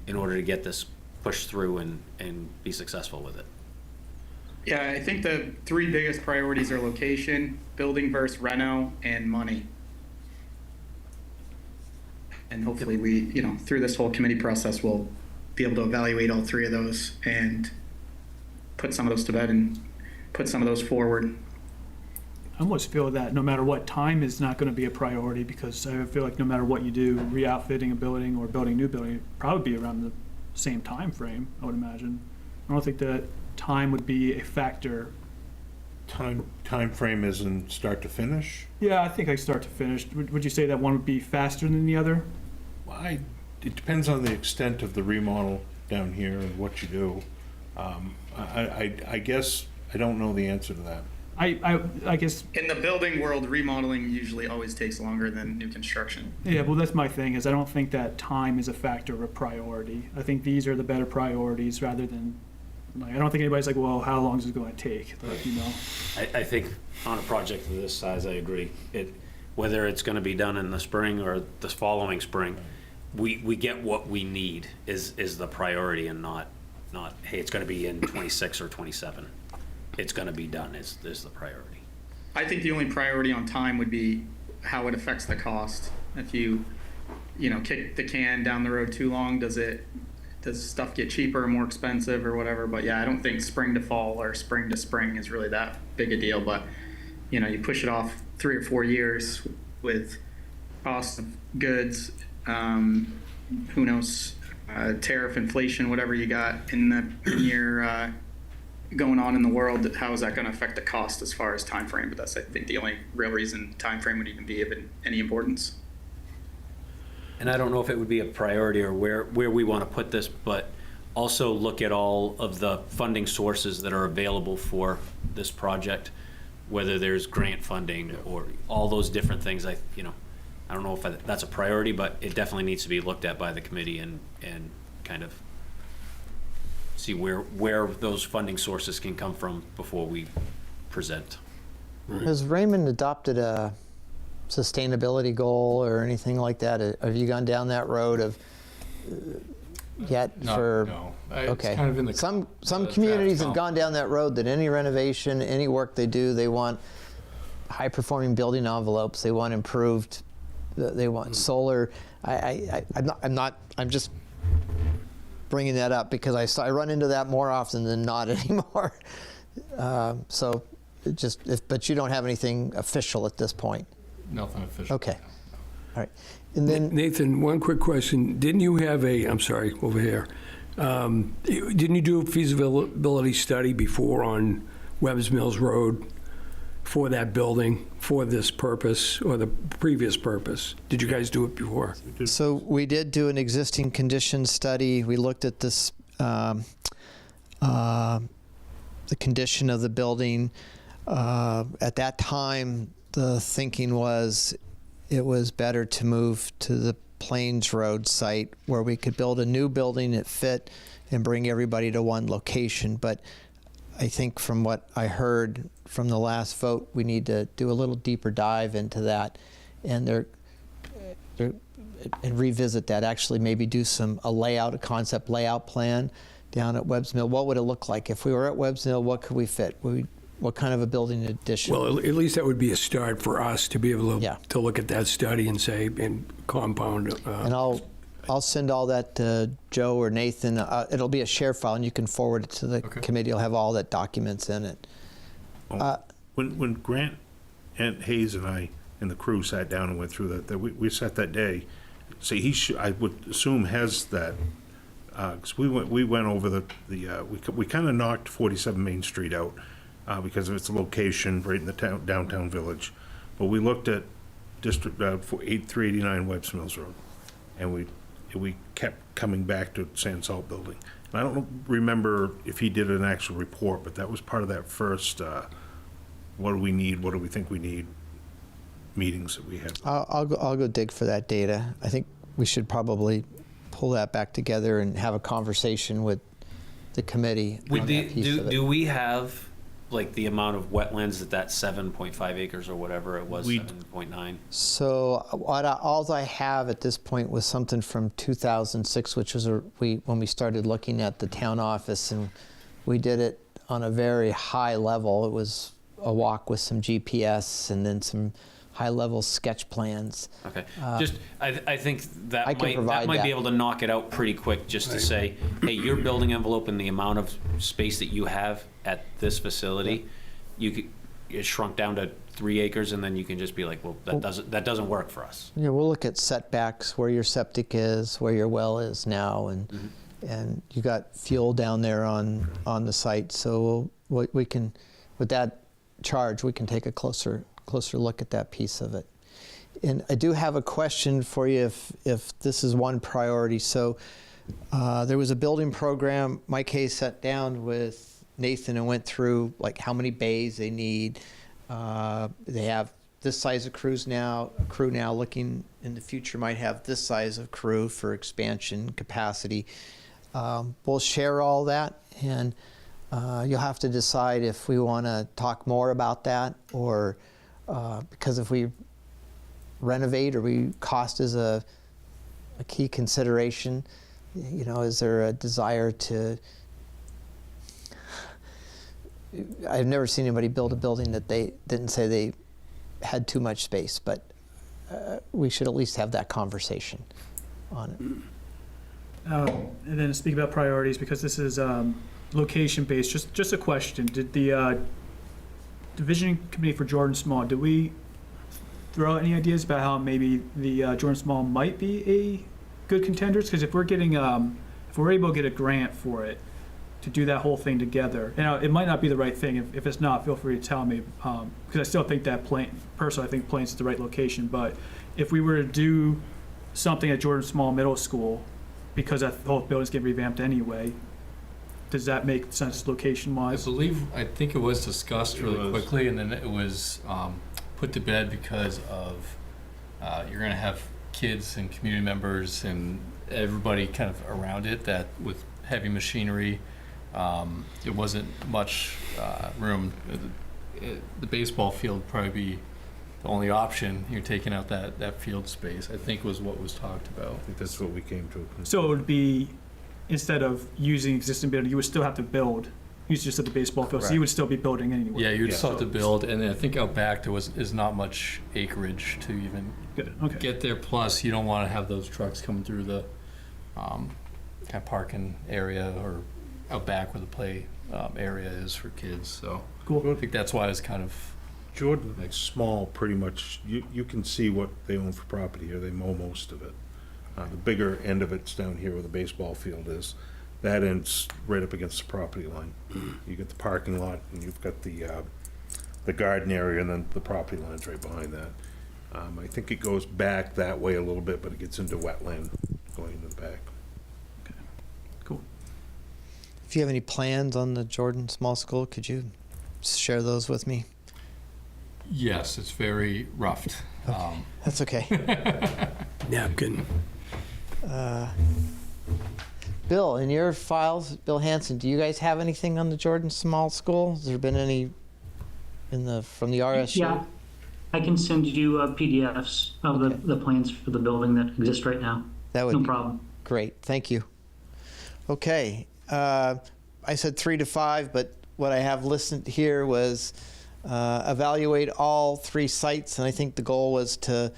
in order to get this pushed through and be successful with it. Yeah, I think the three biggest priorities are location, building versus reno, and money. And hopefully we, through this whole committee process, we'll be able to evaluate all three of those and put some of those to bed and put some of those forward. I almost feel that no matter what, time is not going to be a priority, because I feel like no matter what you do, re-outfitting a building or building a new building, it'd probably be around the same time frame, I would imagine. I don't think that time would be a factor. Time frame is in start to finish? Yeah, I think start to finish. Would you say that one would be faster than the other? Well, it depends on the extent of the remodel down here and what you do. I guess I don't know the answer to that. I guess. In the building world, remodeling usually always takes longer than new construction. Yeah, well, that's my thing, is I don't think that time is a factor of a priority. I think these are the better priorities, rather than, I don't think anybody's like, well, how long is it going to take? I think on a project of this size, I agree. Whether it's going to be done in the spring or the following spring, we get what we need is the priority, and not hey, it's going to be in 26 or 27. It's going to be done is the priority. I think the only priority on time would be how it affects the cost. If you kick the can down the road too long, does stuff get cheaper or more expensive or whatever? But yeah, I don't think spring to fall or spring to spring is really that big a deal. But you push it off 3 or 4 years with cost of goods, who knows, tariff, inflation, whatever you got in your going on in the world, how is that going to affect the cost as far as time frame? But that's, I think, the only real reason time frame would even be of any importance. And I don't know if it would be a priority or where we want to put this, but also look at all of the funding sources that are available for this project, whether there's grant funding or all those different things. I don't know if that's a priority, but it definitely needs to be looked at by the committee and kind of see where those funding sources can come from before we present. Has Raymond adopted a sustainability goal or anything like that? Have you gone down that road of yet? No. It's Okay. kind of in the Some draft communities have comp. gone down that road, that any renovation, any work they do, they want high-performing building envelopes. They want improved. They want solar. I'm just bringing that up because I run into that more often than not anymore. So but you don't have anything official at this point. Nothing official. Okay. All right. And then Nathan, one quick question. Didn't you have I'm sorry, over here. Didn't you do a feasibility study before on Webb's Mills Road for that building, for this purpose or the previous purpose? Did you guys do it before? So we did do an existing condition study. We looked at this, the condition of the building. At that time, the thinking was it was better to move to the Plains Road site where we could build a new building that fit and bring everybody to one location. But I think from what I heard from the last vote, we need to do a little deeper dive into that and and revisit that. Actually, maybe do a concept layout plan down at Webb's Mill. What would it look like if we were at Webb's Mill? What could we fit? What kind of a building addition? Well, at least that would be a start for us to be able to look at that study and say, and compound. And I'll send all that to Joe or Nathan. It'll be a share file, and you can forward it to the committee. You'll have all that documents in it. When Grant and Hayes and I and the crew sat down and went through that we sat that day, I would assume has that 'cause we went over we kind of knocked 47 Main Street out because of its location right in the downtown village. But we looked at District, 389 Webb's Mills Road, and we kept coming back to Sand Salt Building. And I don't remember if he did an actual report, but that was part of that first, what do we need, what do we think we need, meetings that we had. I'll go dig for that data. I think we should probably pull that back together and have a conversation with the committee on that piece of it. Do we have, like, the amount of wetlands that 7.5 acres or whatever it was, 7.9? So all I have at this point was something from 2006, which was when we started looking at the town office, and we did it on a very high level. It was a walk with some GPS and then some high-level sketch plans. Okay, I think that I can might provide be that. able to knock it out pretty quick, just to say, hey, your building envelope and the amount of space that you have at this facility, it shrunk down to 3 acres, and then you can just be like, well, that doesn't work for us. Yeah, we'll look at setbacks, where your septic is, where your well is now, and you got fuel down there on the site. So we can, with that charge, we can take a closer look at that piece of it. And I do have a question for you if this is one priority. So there was a building program. Mike Hayes sat down with Nathan and went through like how many bays they need. They have this size of crew now, looking in the future might have this size of crew for expansion capacity. We'll share all that, and you'll have to decide if we want to talk more about that, or because if we renovate, or cost is a key consideration. You know, is there a desire to? I've never seen anybody build a building that they didn't say they had too much space, but we should at least have that conversation on it. And then speak about priorities, because this is location-based, just a question. Did the Division Committee for Jordan Small, did we throw out any ideas about how maybe the Jordan Small might be a good contenders? Because if we're able to get a grant for it, to do that whole thing together, it might not be the right thing. If it's not, feel free to tell me, because I still think that personally, I think Plains is the right location. But if we were to do something at Jordan Small Middle School, because that whole building's getting revamped anyway, does that make sense location-wise? I think it was discussed really quickly, and then it was put to bed because of you're going to have kids and community members and everybody kind of around it, that with heavy machinery, it wasn't much room. The baseball field would probably be the only option. You're taking out that field space, I think, was what was talked about. I think that's what we came to. So it would be, instead of using existing building, you would still have to build. You just said the baseball field, so you would still be building anyway. Yeah, you'd still have to build, and I think out back there is not much acreage to even get there. Plus, you don't want to have those trucks coming through the kind of parking area or out back where the play area is for kids. So cool. I think that's why it's kind of Jordan, like small, pretty much, you can see what they own for property here. They mow most of it. The bigger end of it's down here where the baseball field is. That end's right up against the property line. You get the parking lot, and you've got the garden area, and then the property line's right behind that. I think it goes back that way a little bit, but it gets into wetland going into the back. Okay, cool. If you have any plans on the Jordan Small School, could you share those with me? Yes, it's very roughed. Okay. That's okay. Napkin. Bill, in your files, Bill Hanson, do you guys have anything on the Jordan Small School? Has there been any from the RSU? Yeah, I can send you PDFs of the plans for the building that exist right now. That would No be problem. great. Thank you. Okay. I said 3 to 5, but what I have listed here was evaluate all 3 sites, and I think the goal was to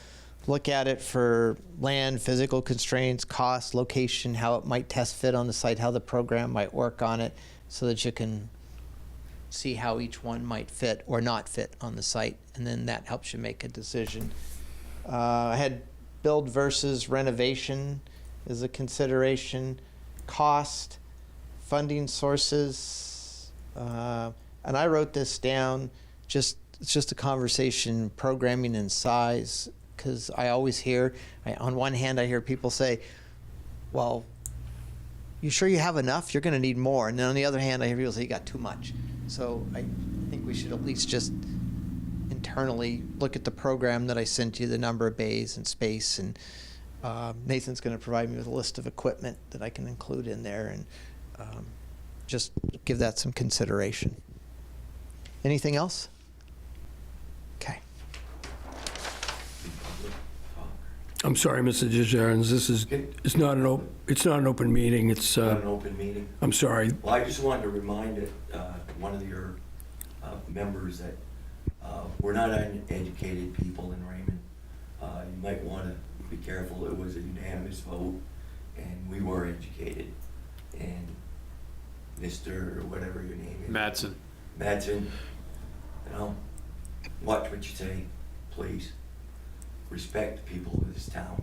look at it for land, physical constraints, cost, location, how it might test fit on the site, how the program might work on it, so that you can see how each one might fit or not fit on the site, and then that helps you make a decision. I had build versus renovation as a consideration. cost, funding sources, and I wrote this down, it's just a conversation, programming and size, because I always hear, on one hand, I hear people say, well, you sure you have enough? You're going to need more. And then on the other hand, I hear people say you got too much. So I think we should at least just internally look at the program that I sent you, the number of bays and space, and Nathan's going to provide me with a list of equipment that I can include in there, and just give that some consideration. Anything else? Okay. I'm sorry, Mr. DeJarens, it's not an open meeting, it's, Not an open meeting. I'm sorry. Well, I just wanted to remind one of your members that we're not uneducated people in Raymond. You might want to be careful. It was a unanimous vote, and we were educated. And Mr. whatever your name is. Madsen, watch what you say, please. Respect the people of this town.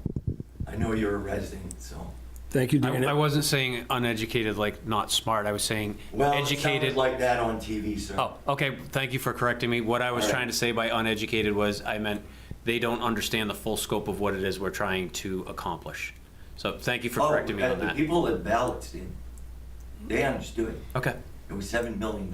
I know you're a resident, so. Thank you, Dana. I wasn't saying uneducated, like not smart. I was saying Well, it educated. sounded like that on TV, sir. Oh, okay. Thank you for correcting me. What I was All right. trying to say by uneducated was I meant they don't understand the full scope of what it is we're trying to accomplish. So thank you for correcting me on The that. people that ballots in, they understood. Okay. It was $7 million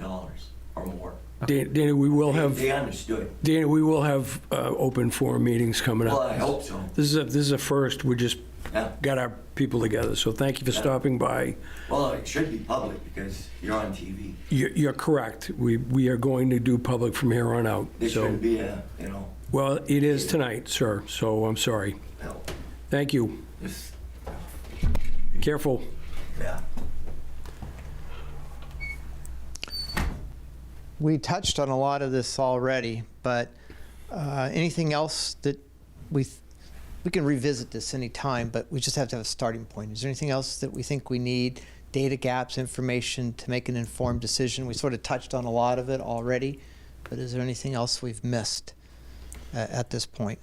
or more. Dana, we will have, They understood. Dana, we will have open forum meetings coming up. Well, I hope so. This is a first, we just Yeah. got our people together, so thank you for stopping by. Well, it should be public because you're on TV. You're correct, we are going to do public from here on out, This so. should be a, Well, it is tonight, sir, so I'm sorry. Thank you. just, Careful. yeah. We touched on a lot of this already, but anything else that we can revisit this anytime, but we just have to have a starting point. Is there anything else that we think we need, data gaps, information to make an informed decision? We sort of touched on a lot of it already, but is there anything else we've missed at this point?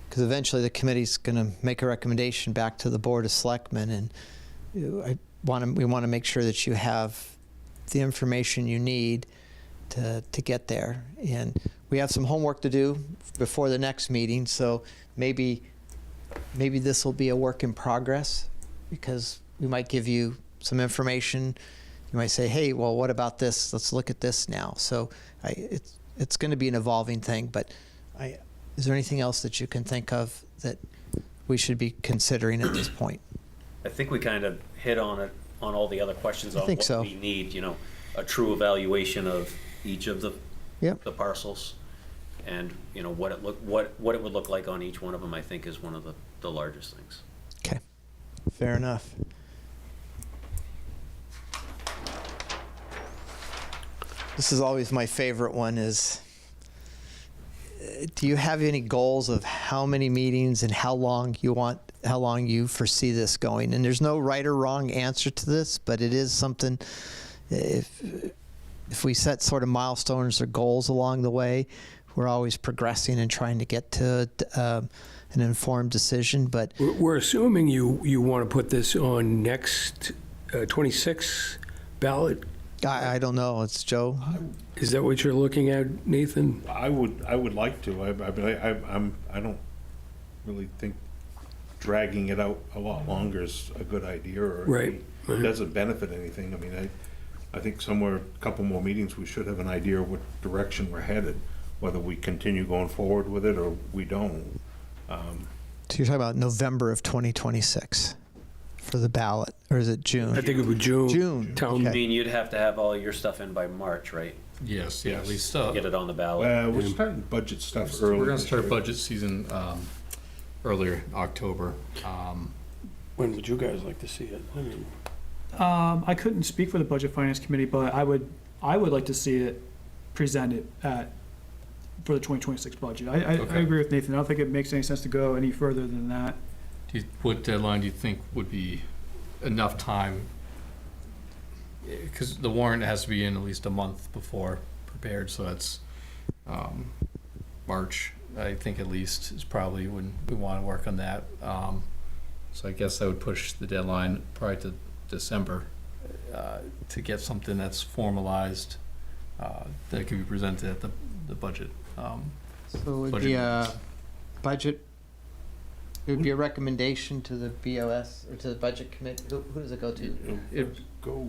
Because eventually the committee's going to make a recommendation back to the Board of Selectmen, and we want to make sure that you have the information you need to get there. And we have some homework to do before the next meeting, so maybe this will be a work in progress, because we might give you some information. You might say, hey, well, what about this? Let's look at this now. So it's going to be an evolving thing, but is there anything else that you can think of that we should be considering at this point? I think we kind of hit on it on all the other questions on what so. we need, a true evaluation of each of the Yep. the parcels, and what it would look like on each one of them. I think is one of the largest things. Okay, fair enough. This is always my favorite one is, do you have any goals of how many meetings and how long you foresee this going? And there's no right or wrong answer to this, but it is something, if we set sort of milestones or goals along the way, we're always progressing and trying to get to an informed decision. But We're assuming you want to put this on next 26 ballot? I don't know. It's Joe. Is that what you're looking at, Nathan? I would like to. I don't really think dragging it out a lot longer is a good idea, or Right. it doesn't benefit anything. I mean, I think somewhere, a couple more meetings, we should have an idea of what direction we're headed, whether we continue going forward with it or we don't. So you're talking about November of 2026 for the ballot, or is it June? I think it was June. June. Town, I Okay. mean, you'd have to have all your stuff in by March, right? Yes, yeah, at least. Get it on the ballot. We're starting budget stuff early. We're going to this start year. budget season earlier, October. when would you guys like to see it? I mean, I couldn't speak for the Budget Finance Committee, but I would like to see it presented for the 2026 budget. I Okay. agree with Nathan. I don't think it makes any sense to go any further than that. What deadline do you think would be enough time? Because the warrant has to be in at least a month before prepared, so that's March, I think, at least, is probably when we want to work on that. So I guess I would push the deadline probably to December to get something that's formalized that can be presented at the budget. So it would Budget be a budget, it would be a recommendation to the BOS or to the budget committee. Who does it go to? It'd go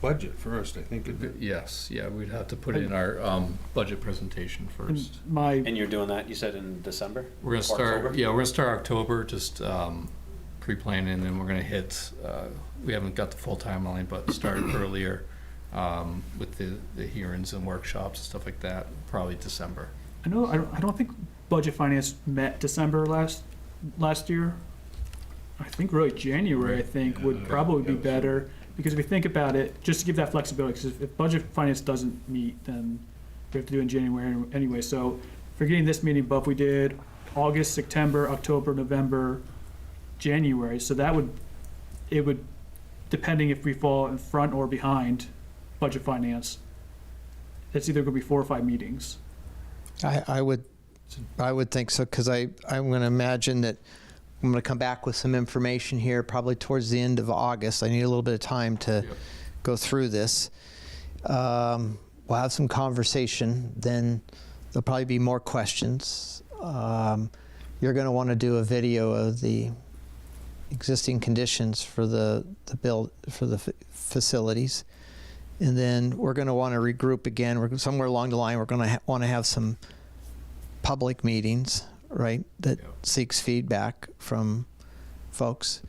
budget first, I think. Yes, yeah, we'd have to put it in our budget presentation first. My, And you're doing that, you said in December? We're gonna start, October? yeah, we're gonna start October, just pre-planning, and then we're gonna hit, we haven't got the full timeline, but start earlier with the hearings and workshops and stuff like that, probably December. I don't think budget finance met December last year. I think really January, I think, would probably be better, because if we think about it, just to give that flexibility, because if budget finance doesn't meet, then we have to do it in January anyway. So forgetting this meeting, but if we did August, September, October, November, January, so it would, depending if we fall in front or behind budget finance, it's either gonna be 4 or 5 meetings. I would think so, because I'm going to imagine that I'm going to come back with some information here probably towards the end of August. I need a little bit of time to go through this. We'll have some conversation, then there'll probably be more questions. You're going to want to do a video of the existing conditions for the facilities. And then we're going to want to regroup again. We're somewhere along the line. We're going to want to have some public meetings, right? That seeks feedback from folks,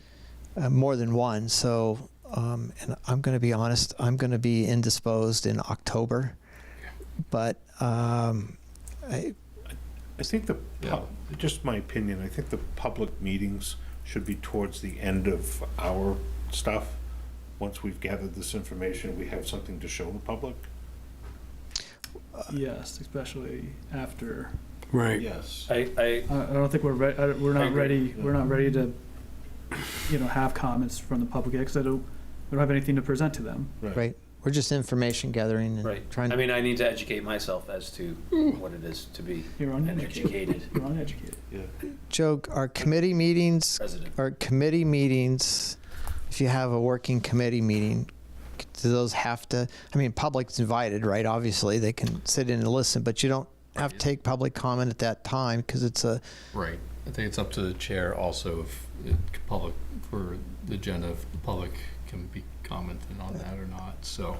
more than one. So, and I'm going to be honest. I'm going to be indisposed in October, but I think just my opinion, I think the public meetings should be towards the end of our stuff. Once we've gathered this information, we have something to show the public. Yes, especially after. Right. Yes. I don't think we're not ready. We're not ready to, have comments from the public yet, because we don't have anything to present to them. right. We're just information gathering and Right. trying. I mean, I need to educate myself as to what it is to be You're an uneducated. educated You're uneducated. Joe, our committee meetings, president. if you have a working committee meeting, do those have to, public's invited, right? Obviously, they can sit in and listen, but you don't have to take public comment at that time, because it's a... Right. I think it's up to the chair also if public, for the agenda, if the public can be commenting on that or not. So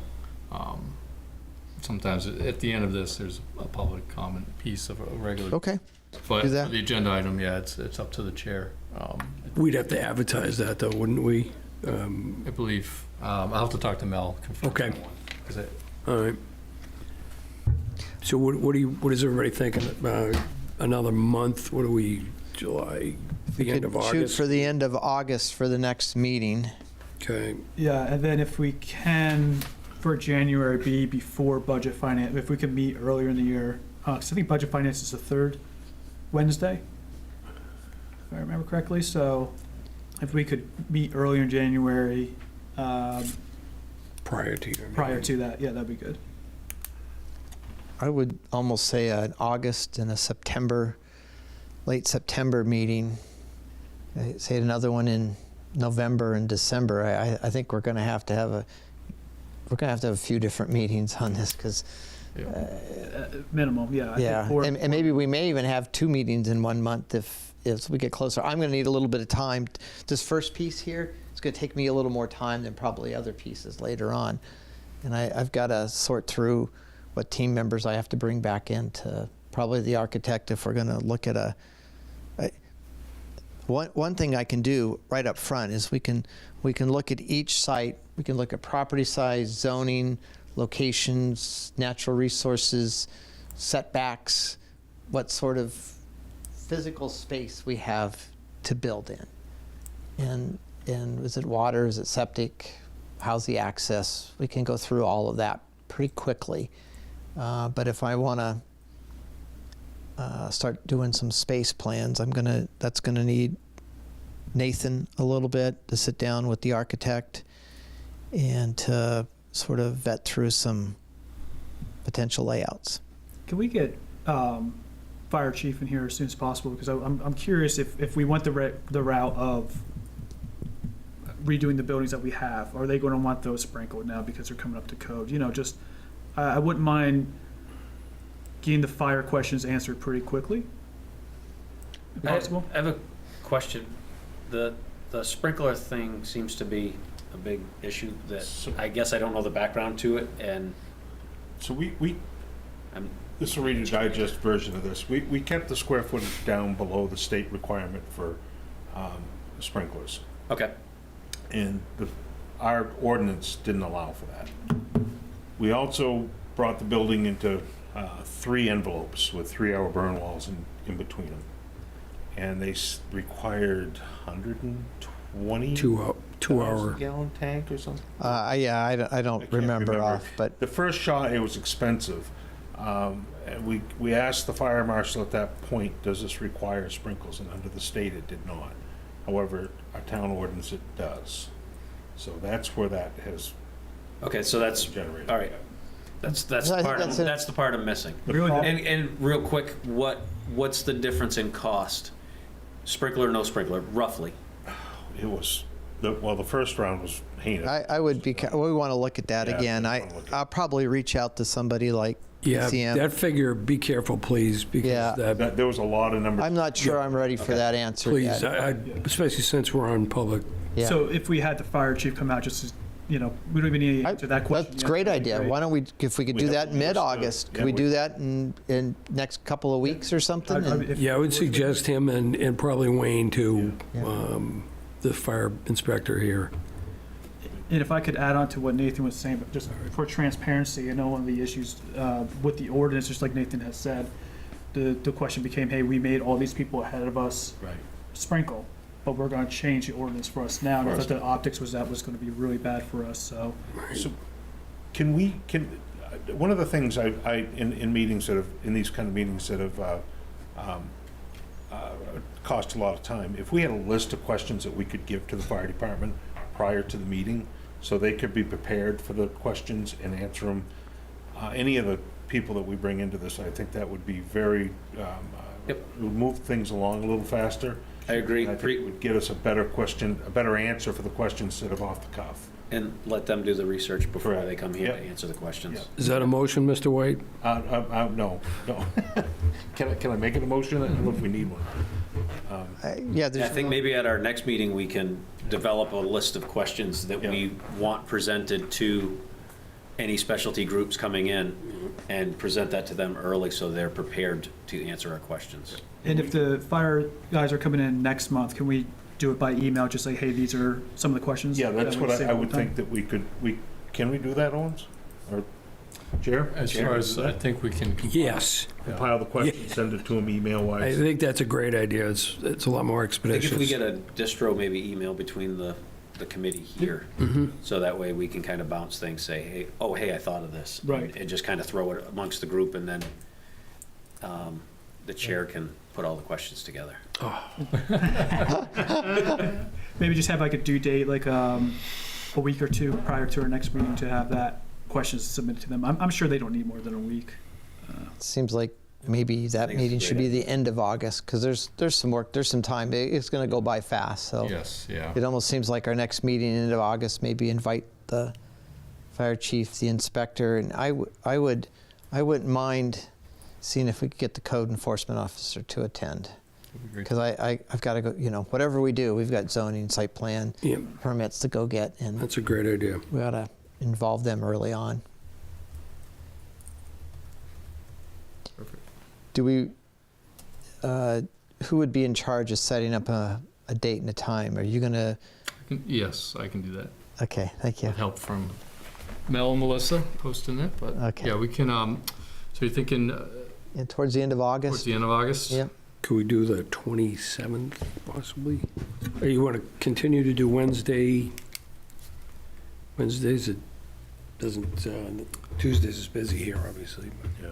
sometimes at the end of this, there's a public comment piece of a regular. Okay. But do for that. the agenda item, yeah, it's up to the chair. We'd have to advertise that, though, wouldn't we? I believe, I'll have to talk to Mel. Confirm Okay. that one, 'cause All right. So what is everybody thinking? Another month? What are we, July, the end of Shoot August? for the end of August for the next meeting. Okay. Yeah, and then if we can, for January, be before budget finance, if we can meet earlier in the year, because I think budget finance is the third Wednesday, if I remember correctly. So if we could meet earlier in January, Prior to your prior meeting. to that, yeah, that'd be good. I would almost say an August and a September, late September meeting. Say another one in November and December. I think we're going to have to have a few different meetings on this, because Minimum, yeah. I think yeah, four- and maybe we may even have 2 meetings in 1 month if we get closer. I'm going to need a little bit of time. This first piece here, it's going to take me a little more time than probably other pieces later on, and I've got to sort through what team members I have to bring back into, probably the architect if we're going to look at one thing I can do right up front is we can look at each site. We can look at property size, zoning, locations, natural resources, setbacks, what sort of physical space we have to build in. And is it water, is it septic, how's the access? We can go through all of that pretty quickly. But if I want to start doing some space plans, that's gonna need Nathan a little bit to sit down with the architect and to sort of vet through some potential layouts. Can we get fire chief in here as soon as possible, because I'm curious if we went the route of redoing the buildings that we have, are they going to want those sprinkled now because they're coming up to code? You know, just, I wouldn't mind getting the fire questions answered pretty quickly, if possible. I have a question. The sprinkler thing seems to be a big issue that I guess I don't know the background to it, and So this is a Reader's Digest version of this. We kept the square footage down below the state requirement for sprinklers. okay. And our ordinance didn't allow for that. We also brought the building into 3 envelopes with 3-hour burn walls in between them. And they required 120 2-hour. gallon tank or something. Yeah, I I don't can't remember off, but The first shot, it was expensive. And we asked the fire marshal at that point, does this require sprinkles? And under the state, it did not. However, our town ordinance, it does. So that's where that has Okay, so that's generated. all right. That's I think part. that's it. That's the part I'm missing. Really? And real quick, what's the difference in cost? Sprinkler, no sprinkler, roughly. It was, the first round was heinous. I would be, we want to look at that Yeah, again. we wanna look at I'll probably reach out to somebody like Yeah, CM. that figure, be careful, please, because Yeah. There was a lot of numbers. I'm not sure I'm ready for that answer please, yet. especially since we're on public. Yeah. So if we had the fire chief come out, just, we don't even need to answer that question. That's a yet. great That'd be idea. great. Why don't we, if we could We do have that to do this, mid-August, yeah, could we we- do that in next couple of weeks or something? And- Yeah, I would suggest him and probably Wayne to, Yeah. the fire inspector here. And if I could add on to what Nathan was saying, but just for transparency, I know one of the issues with the ordinance, just like Nathan has said, the question became, hey, we made all these people ahead of us Right. sprinkle, but we're going to change the ordinance for us now. And I For us. thought the optics was that was going to be really bad for us, so. So one of the things in meetings that have, in these kind of meetings that have cost a lot of time, if we had a list of questions that we could give to the fire department prior to the meeting, so they could be prepared for the questions and answer them, any of the people that we bring into this, I think that would be very, Yep. it would move things along a little faster. I agree. And I think it would get us a better question, a better answer for the question instead of off the cuff. And let them do the research before Correct. they come here to Yep. answer the questions. Yep. Is that a motion, Mr. White? No. Can I make it a motion? I don't know if we need one. Yeah, I there's, think maybe at our next meeting, we can develop a list of questions that we want presented to any specialty groups coming in and present that to them early so they're prepared to answer our questions. And if the fire guys are coming in next month, can we do it by email, just like, hey, these are some of the questions? Yeah, that's that what we save I all would the time? think that we could, can we do that, Owens? Or Chair? As Chair, far do as, that? I think we can. Yes. Compile the questions, send it to them email I wise. think that's a great idea. It's a lot more I think expeditious. if we get a distro maybe email between the committee here, so that way we can kind of bounce things, say, hey, hey, I thought of this. Right. And just kind of throw it amongst the group, and then the chair can put all the questions together. Maybe just have like a due date, like a week or two prior to our next meeting to have that questions submitted to them. I'm sure they don't need more than a week. seems like maybe that think it's a meeting should great be the end of August, because there's some work, there's some time. It's going to go by fast, so. Yes, yeah. It almost seems like our next meeting, end of August, maybe invite the fire chief, the inspector, and I wouldn't mind seeing if we could get the code enforcement officer to attend. Because I've got to go, whatever we do, we've got zoning, site plan, Yeah, permits to go get, and that's a great idea. we ought to involve them early on. Perfect. Do we, who would be in charge of setting up a date and a time? Are you going to, Yes, I can do that. okay, thank you. With help from Mel and Melissa posting it, but Okay. yeah, we can, so you're thinking And towards the end of towards August? the end of August? Yep. Could we do the 27th possibly? Or you want to continue to do Wednesday? Wednesdays, it doesn't, Tuesdays is busy here, obviously. but-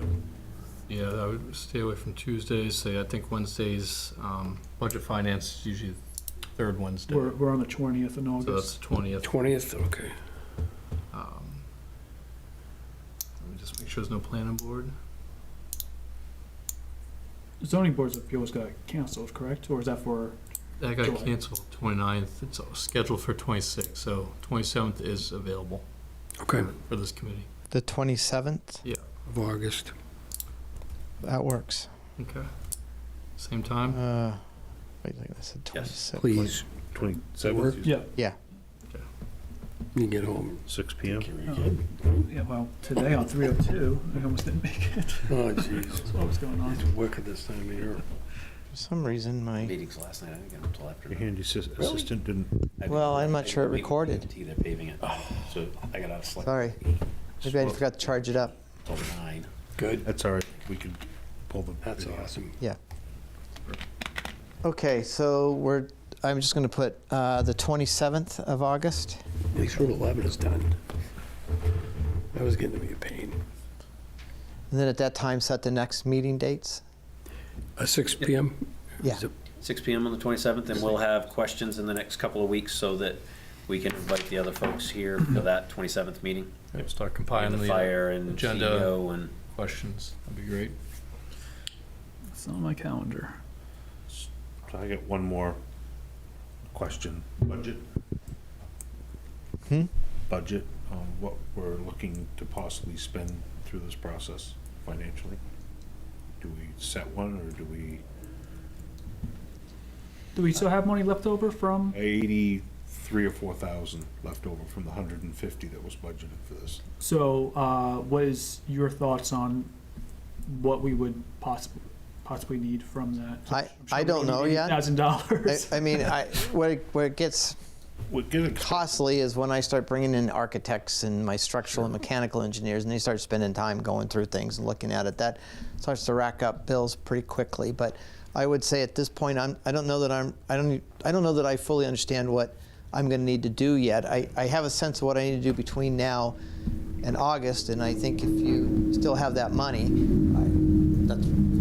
Yeah, I would stay away from Tuesdays, say, I think Wednesdays, budget finance is usually third Wednesday. We're on the 20th in So August. that's the 20th. 20th, okay. Let me just make sure there's no planning board. zoning boards of appeals got canceled, correct? Or is that for, That got July. canceled 29th. It's scheduled for 26th, so 27th is available Okay, for this committee. The 27th? of August. That works. Okay. Same time? Wait, I said Yes. 26th. Please, 27th, yeah, Yeah. you get home. 6 PM. yeah, well, today on 302, I almost didn't make it. Oh, jeez. That's what was going on. It's work at this time of year. For some reason, my, Meetings last night, I didn't get until after. Your handy assistant didn't, Well, I'm not sure it recorded. They're paving it, so I got out of select. sorry, maybe I forgot to charge it up. Till 9. Good. that's all right, we can pull the. That's video. awesome. Okay, so I'm just going to put the 27th of August. At least Route 11 is done. That was getting to be a pain. And then at that time, set the next meeting dates. 6 PM? Yeah. Is it- 6 PM on the 27th, and we'll have questions in the next couple of weeks so that we can invite the other folks here for that 27th meeting. Yep, start And compiling the the fire and agenda. CEO and. questions. That'd be great. It's on my calendar. So I got one more question. Budget? Hmm? Budget, what we're looking to possibly spend through this process financially? Do we set one, or do we, Do we still have money left over from, 83 or 4,000 left over from the 150 that was budgeted for this? so, what is your thoughts on what we would possibly need from that? I don't know yet. $1,000. I mean, where it gets We're getting, costly is when I start bringing in architects and my structural and mechanical engineers, and they start spending time going through things and looking at it. That starts to rack up bills pretty quickly. But I would say at this point, I don't know that I fully understand what I'm going to need to do yet. I have a sense of what I need to do between now and August, and I think if you still have that money,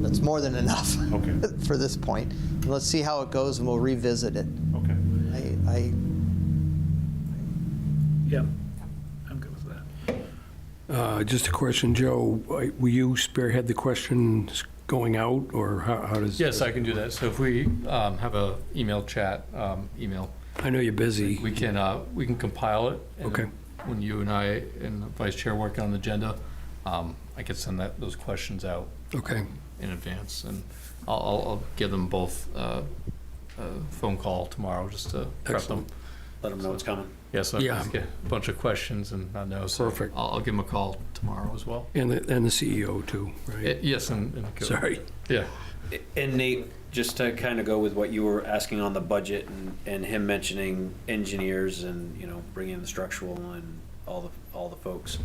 that's more than enough Okay. for this point. And let's see how it goes, and we'll revisit it. okay. Yeah, I'm good with that. Just a question, Joe, will you spearhead the questions going out, or how does? Yes, I can do that. So if we have a email chat, I know you're busy. we can compile it. And Okay. when you and I and the vice chair work on the agenda, I can send those questions out Okay, in advance, and I'll give them both a phone call tomorrow just to prep Excellent. them. Let them know what's coming. Yeah, so I Yeah. just get a bunch of questions and I know. So Perfect. I'll give them a call tomorrow as well. and the CEO too, right? Yes, and Sorry. Yeah. And Nate, just to kind of go with what you were asking on the budget and him mentioning engineers and, bringing in the structural and all the folks,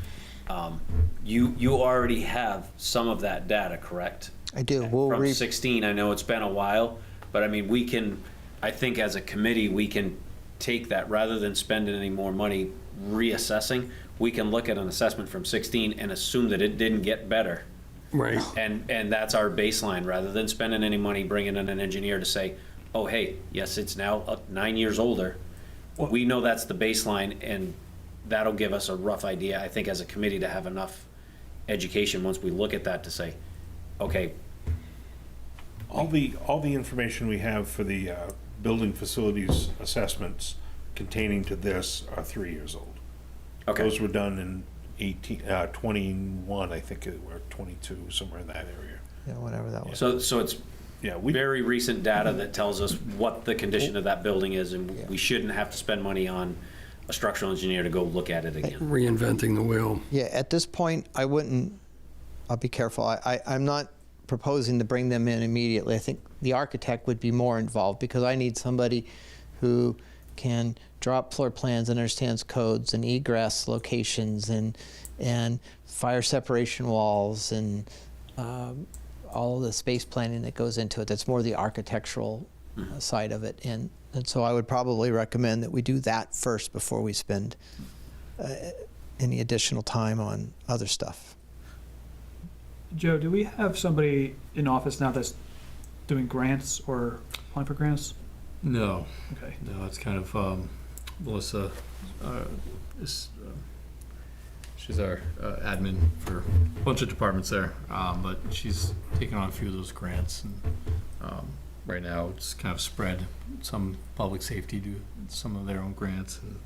you already have some of that data, correct? I do. From 16, I know it's been a while, but I mean, I think as a committee, we can take that, rather than spending any more money reassessing, we can look at an assessment from 16 and assume that it didn't get better. Right, And that's our baseline, rather than spending any money bringing in an engineer to say, oh, hey, yes, it's now 9 years older. We know that's the baseline, and that'll give us a rough idea, I think, as a committee, to have enough education once we look at that to say, okay, All the information we have for the building facilities assessments containing to this are 3 years old. okay. Those were done in 21, I think, or 22, somewhere in that area. Yeah, whatever that was. So it's Yeah, very recent data that tells us what the condition of that building is, and we shouldn't have to spend money on a structural engineer to go look at it again. reinventing the wheel. Yeah, at this point, I'll be careful. I'm not proposing to bring them in immediately. I think the architect would be more involved, because I need somebody who can draw up floor plans and understands codes and egress locations and fire separation walls and all of the space planning that goes into it. That's more the architectural side of it. And so I would probably recommend that we do that first before we spend any additional time on other stuff. Joe, do we have somebody in office now that's doing grants or applying for grants? No, Okay. no, it's kind of Melissa. She's our admin for a bunch of departments there, but she's taken on a few of those grants, and right now it's kind of spread. Some public safety do some of their own grants, and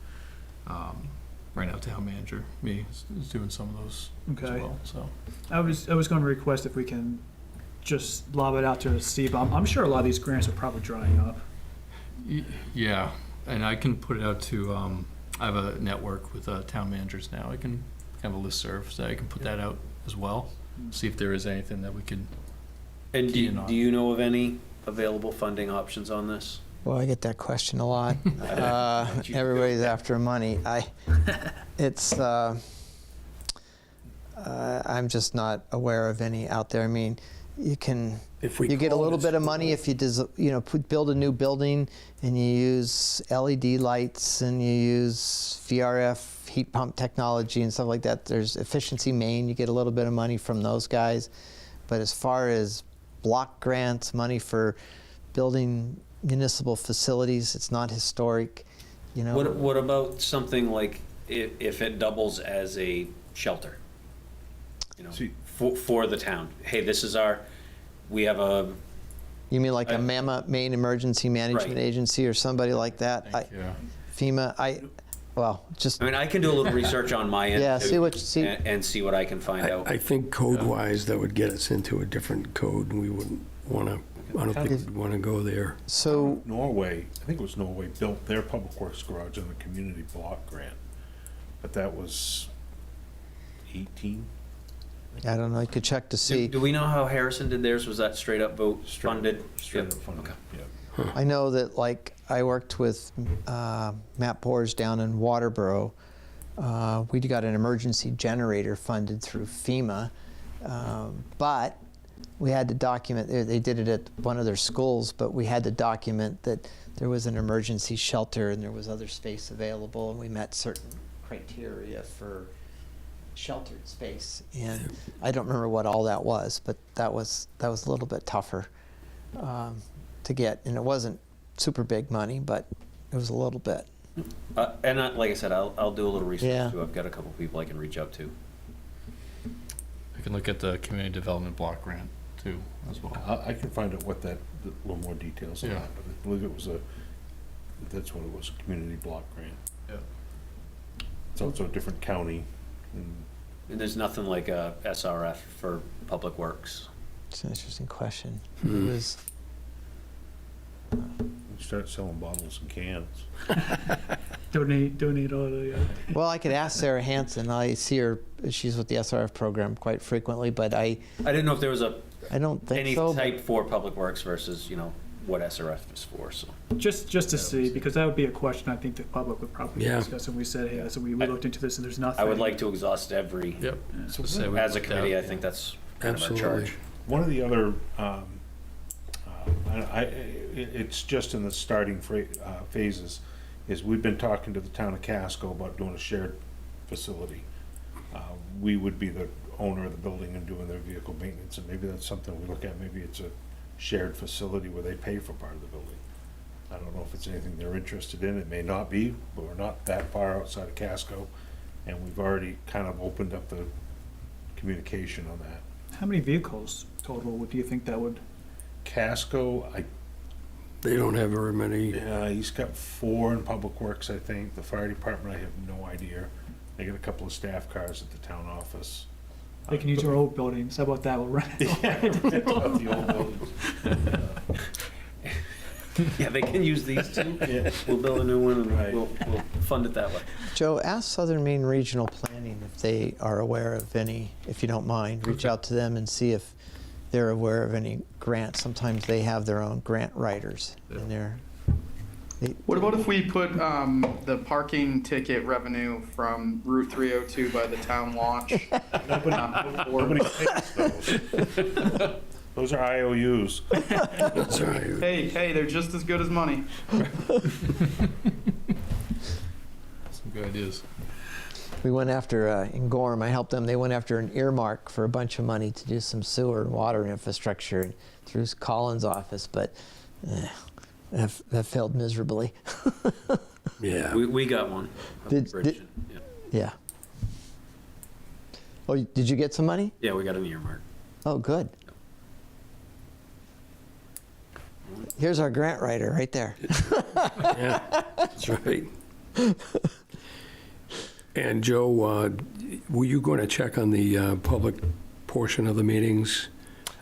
right now town manager, me, is doing some of those as Okay. well, so. I was going to request if we can just lob it out to Steve. I'm sure a lot of these grants are probably drying up. Yeah, and I can put it out to, I have a network with town managers now. I can have a listserv, so I can put that out as well, see if there is anything that we could. And Key in on. do you know of any available funding options on this? Well, I get that question a lot. Everybody's after money. I'm just not aware of any out there. I mean, you get a little bit of money if you build a new building and you use LED lights and you use VRF heat pump technology and stuff like that. There's Efficiency Maine, you get a little bit of money from those guys. But as far as block grants, money for building municipal facilities, it's not historic, you know. What about something like if it doubles as a shelter? You know, See- for the town. Hey, this is we have a. You mean like a Maine Emergency Management Right. Agency or somebody like that? Yeah. FEMA, just, I mean, I can do a little research on my end. yeah, too, see. and see what I can find out. I think code-wise, that would get us into a different code, and we wouldn't want to, I don't think we'd want to go there. So, Norway, I think it was Norway, built their public works garage on the community block grant, but that was 18. I don't know, I could check to see. Do we know how Harrison did theirs? Was that straight up vote funded? Straight up funded, Okay. yeah. I know that, like, I worked with Matt Bors down in Waterboro. We got an emergency generator funded through FEMA, but we had to document, they did it at one of their schools, but we had to document that there was an emergency shelter and there was other space available, and we met certain criteria for sheltered space. And I don't remember what all that was, but that was a little bit tougher to get, and it wasn't super big money, but it was a little bit. Like I said, I'll do a little research Yeah. too. I've got a couple people I can reach out to. I can look at the community development block grant too, as well. I can find out what that, a little more details on Yeah. that, but I believe it was that's what it was, a community block grant. Yeah. It's also a different county, and And there's nothing like a SRF for public works. It's an interesting question. Hmm. It was, we start selling bottles and cans. Donate all the. well, I could ask Sarah Hansen. I see her, she's with the SRF program quite frequently, but I I didn't know if there was I don't think any so. type for public works versus, what SRF is for, so. Just to see, because that would be a question I think the public would probably Yeah. discuss, and we said, hey, so we looked into this and there's nothing. I would like to exhaust every, Yep. So Say we as a looked committee, out. I think that's kind of our Absolutely. charge. One of the other, it's just in the starting phases, is we've been talking to the town of Casco about doing a shared facility. We would be the owner of the building and doing their vehicle maintenance, and maybe that's something we look at. Maybe it's a shared facility where they pay for part of the building. I don't know if it's anything they're interested in. It may not be, but we're not that far outside of Casco, and we've already kind of opened up the communication on that. How many vehicles total do you think that would? Casco, They don't have very many. yeah, he's got 4 in Public Works, I think. The fire department, I have no idea. They got a couple of staff cars at the town office. They can use our old buildings. How about that? We'll rent it. Yeah, the old buildings. Yeah, they can use these too. Yeah. We'll build a new one and Right. we'll fund it that way. Joe, ask Southern Maine Regional Planning if they are aware of any, if you don't mind. Reach out to them and see if they're aware of any grants. Sometimes they have their own grant writers in there. What about if we put the parking ticket revenue from Route 302 by the town launch? Nobody pays those. Those are IOUs. That's all right. Hey, they're just as good as money. Some good ideas. We went after, in Gorham, I helped them, they went after an earmark for a bunch of money to do some sewer and water infrastructure through Collins' office, but that failed miserably. Yeah. We got one. Did- Bridge, yeah. Yeah. Oh, did you get some money? Yeah, we got an earmark. Oh, good. Here's our grant writer right there. Yeah, that's right. And Joe, were you going to check on the public portion of the meetings?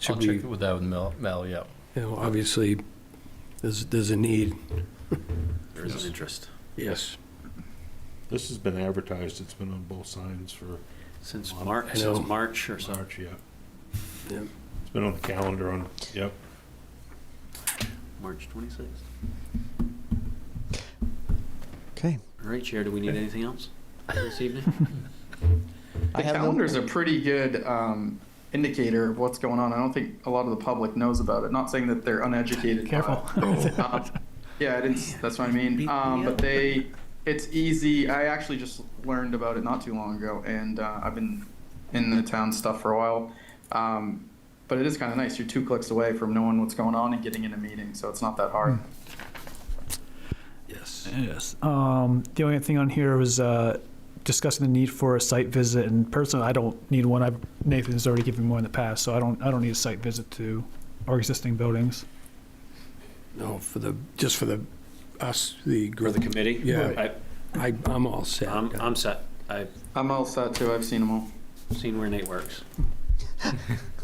I'll check with that with Mel, yeah. You know, obviously, there's a need. There is an interest. Yes. This has been advertised, it's been on both signs for Since I March, know. since March or so. March, yeah. Yeah. It's been on the calendar on, yep. March 26th. Okay. All right, Chair, do we need anything else this evening? I The have no- calendar's a pretty good indicator of what's going on. I don't think a lot of the public knows about it. Not saying that they're uneducated. Careful. Yeah, I didn't. That's what I mean. But it's easy. I actually just learned about it not too long ago, and I've been in the town stuff for a while. But it is kind of nice. You're 2 clicks away from knowing what's going on and getting in a meeting, so it's not that hard. Yes. Yes. The only thing on here was discussing the need for a site visit, and personally, I don't need one. Nathan's already given me one in the past, so I don't need a site visit to our existing buildings. No, just for the us, the For group. the committee? Yeah. I'm all set. I'm set. I've I'm all set too. I've seen them all. seen where Nate works.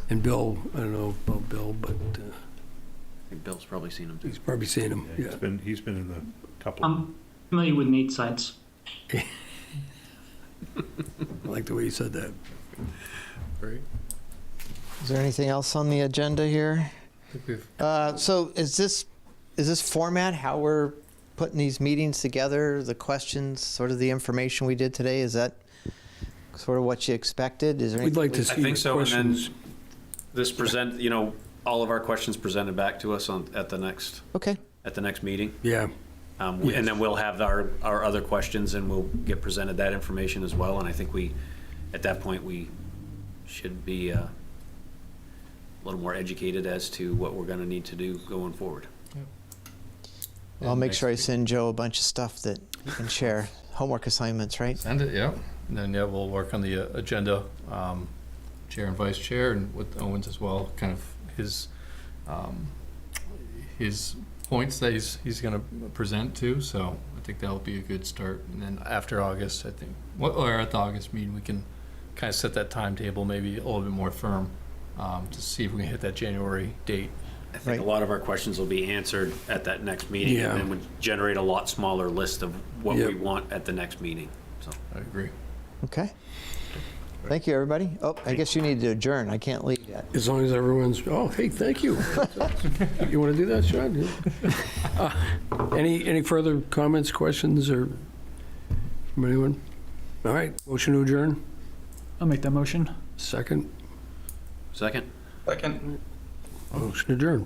And Bill, I don't know about Bill, but I think Bill's probably seen him too. he's probably seen him. Yeah, Yeah. he's been in the couple. I'm familiar with Nate's sites. I like the way you said that. Great. Is there anything else on the agenda here? I think we've So is this format how we're putting these meetings together? The questions, sort of the information we did today, is that sort of what you expected? Is there We'd like to I see think so, and then questions. this all of our questions presented back to us at the next Okay. meeting. Yeah. Yes. And then we'll have our other questions, and we'll get presented that information as well. And I think at that point, we should be a little more educated as to what we're going to need to do going forward. I'll make sure I send Joe a bunch of stuff that you can share. Homework assignments, right? send it, yeah. And then, yeah, we'll work on the agenda, chair and vice chair, and with Owens as well, kind of his points that he's going to present to. So I think that'll be a good start. And then after August, I think, or at the August meeting, we can kind of set that timetable maybe a little bit more firm to see if we can hit that January date. I think a lot of our questions will be answered at that next meeting, Yeah. and then we'll generate a lot smaller list of what Yep. we want at the next meeting. So. I agree. Okay. Thank you, everybody. Oh, I guess you need to adjourn. I can't leave yet. As long as everyone's, oh, hey, thank you. You want to do that, Sean? Yeah. Any further comments, questions, or from anyone? All right, motion to adjourn. I'll make that motion. Second, Second? Second. motion adjourned.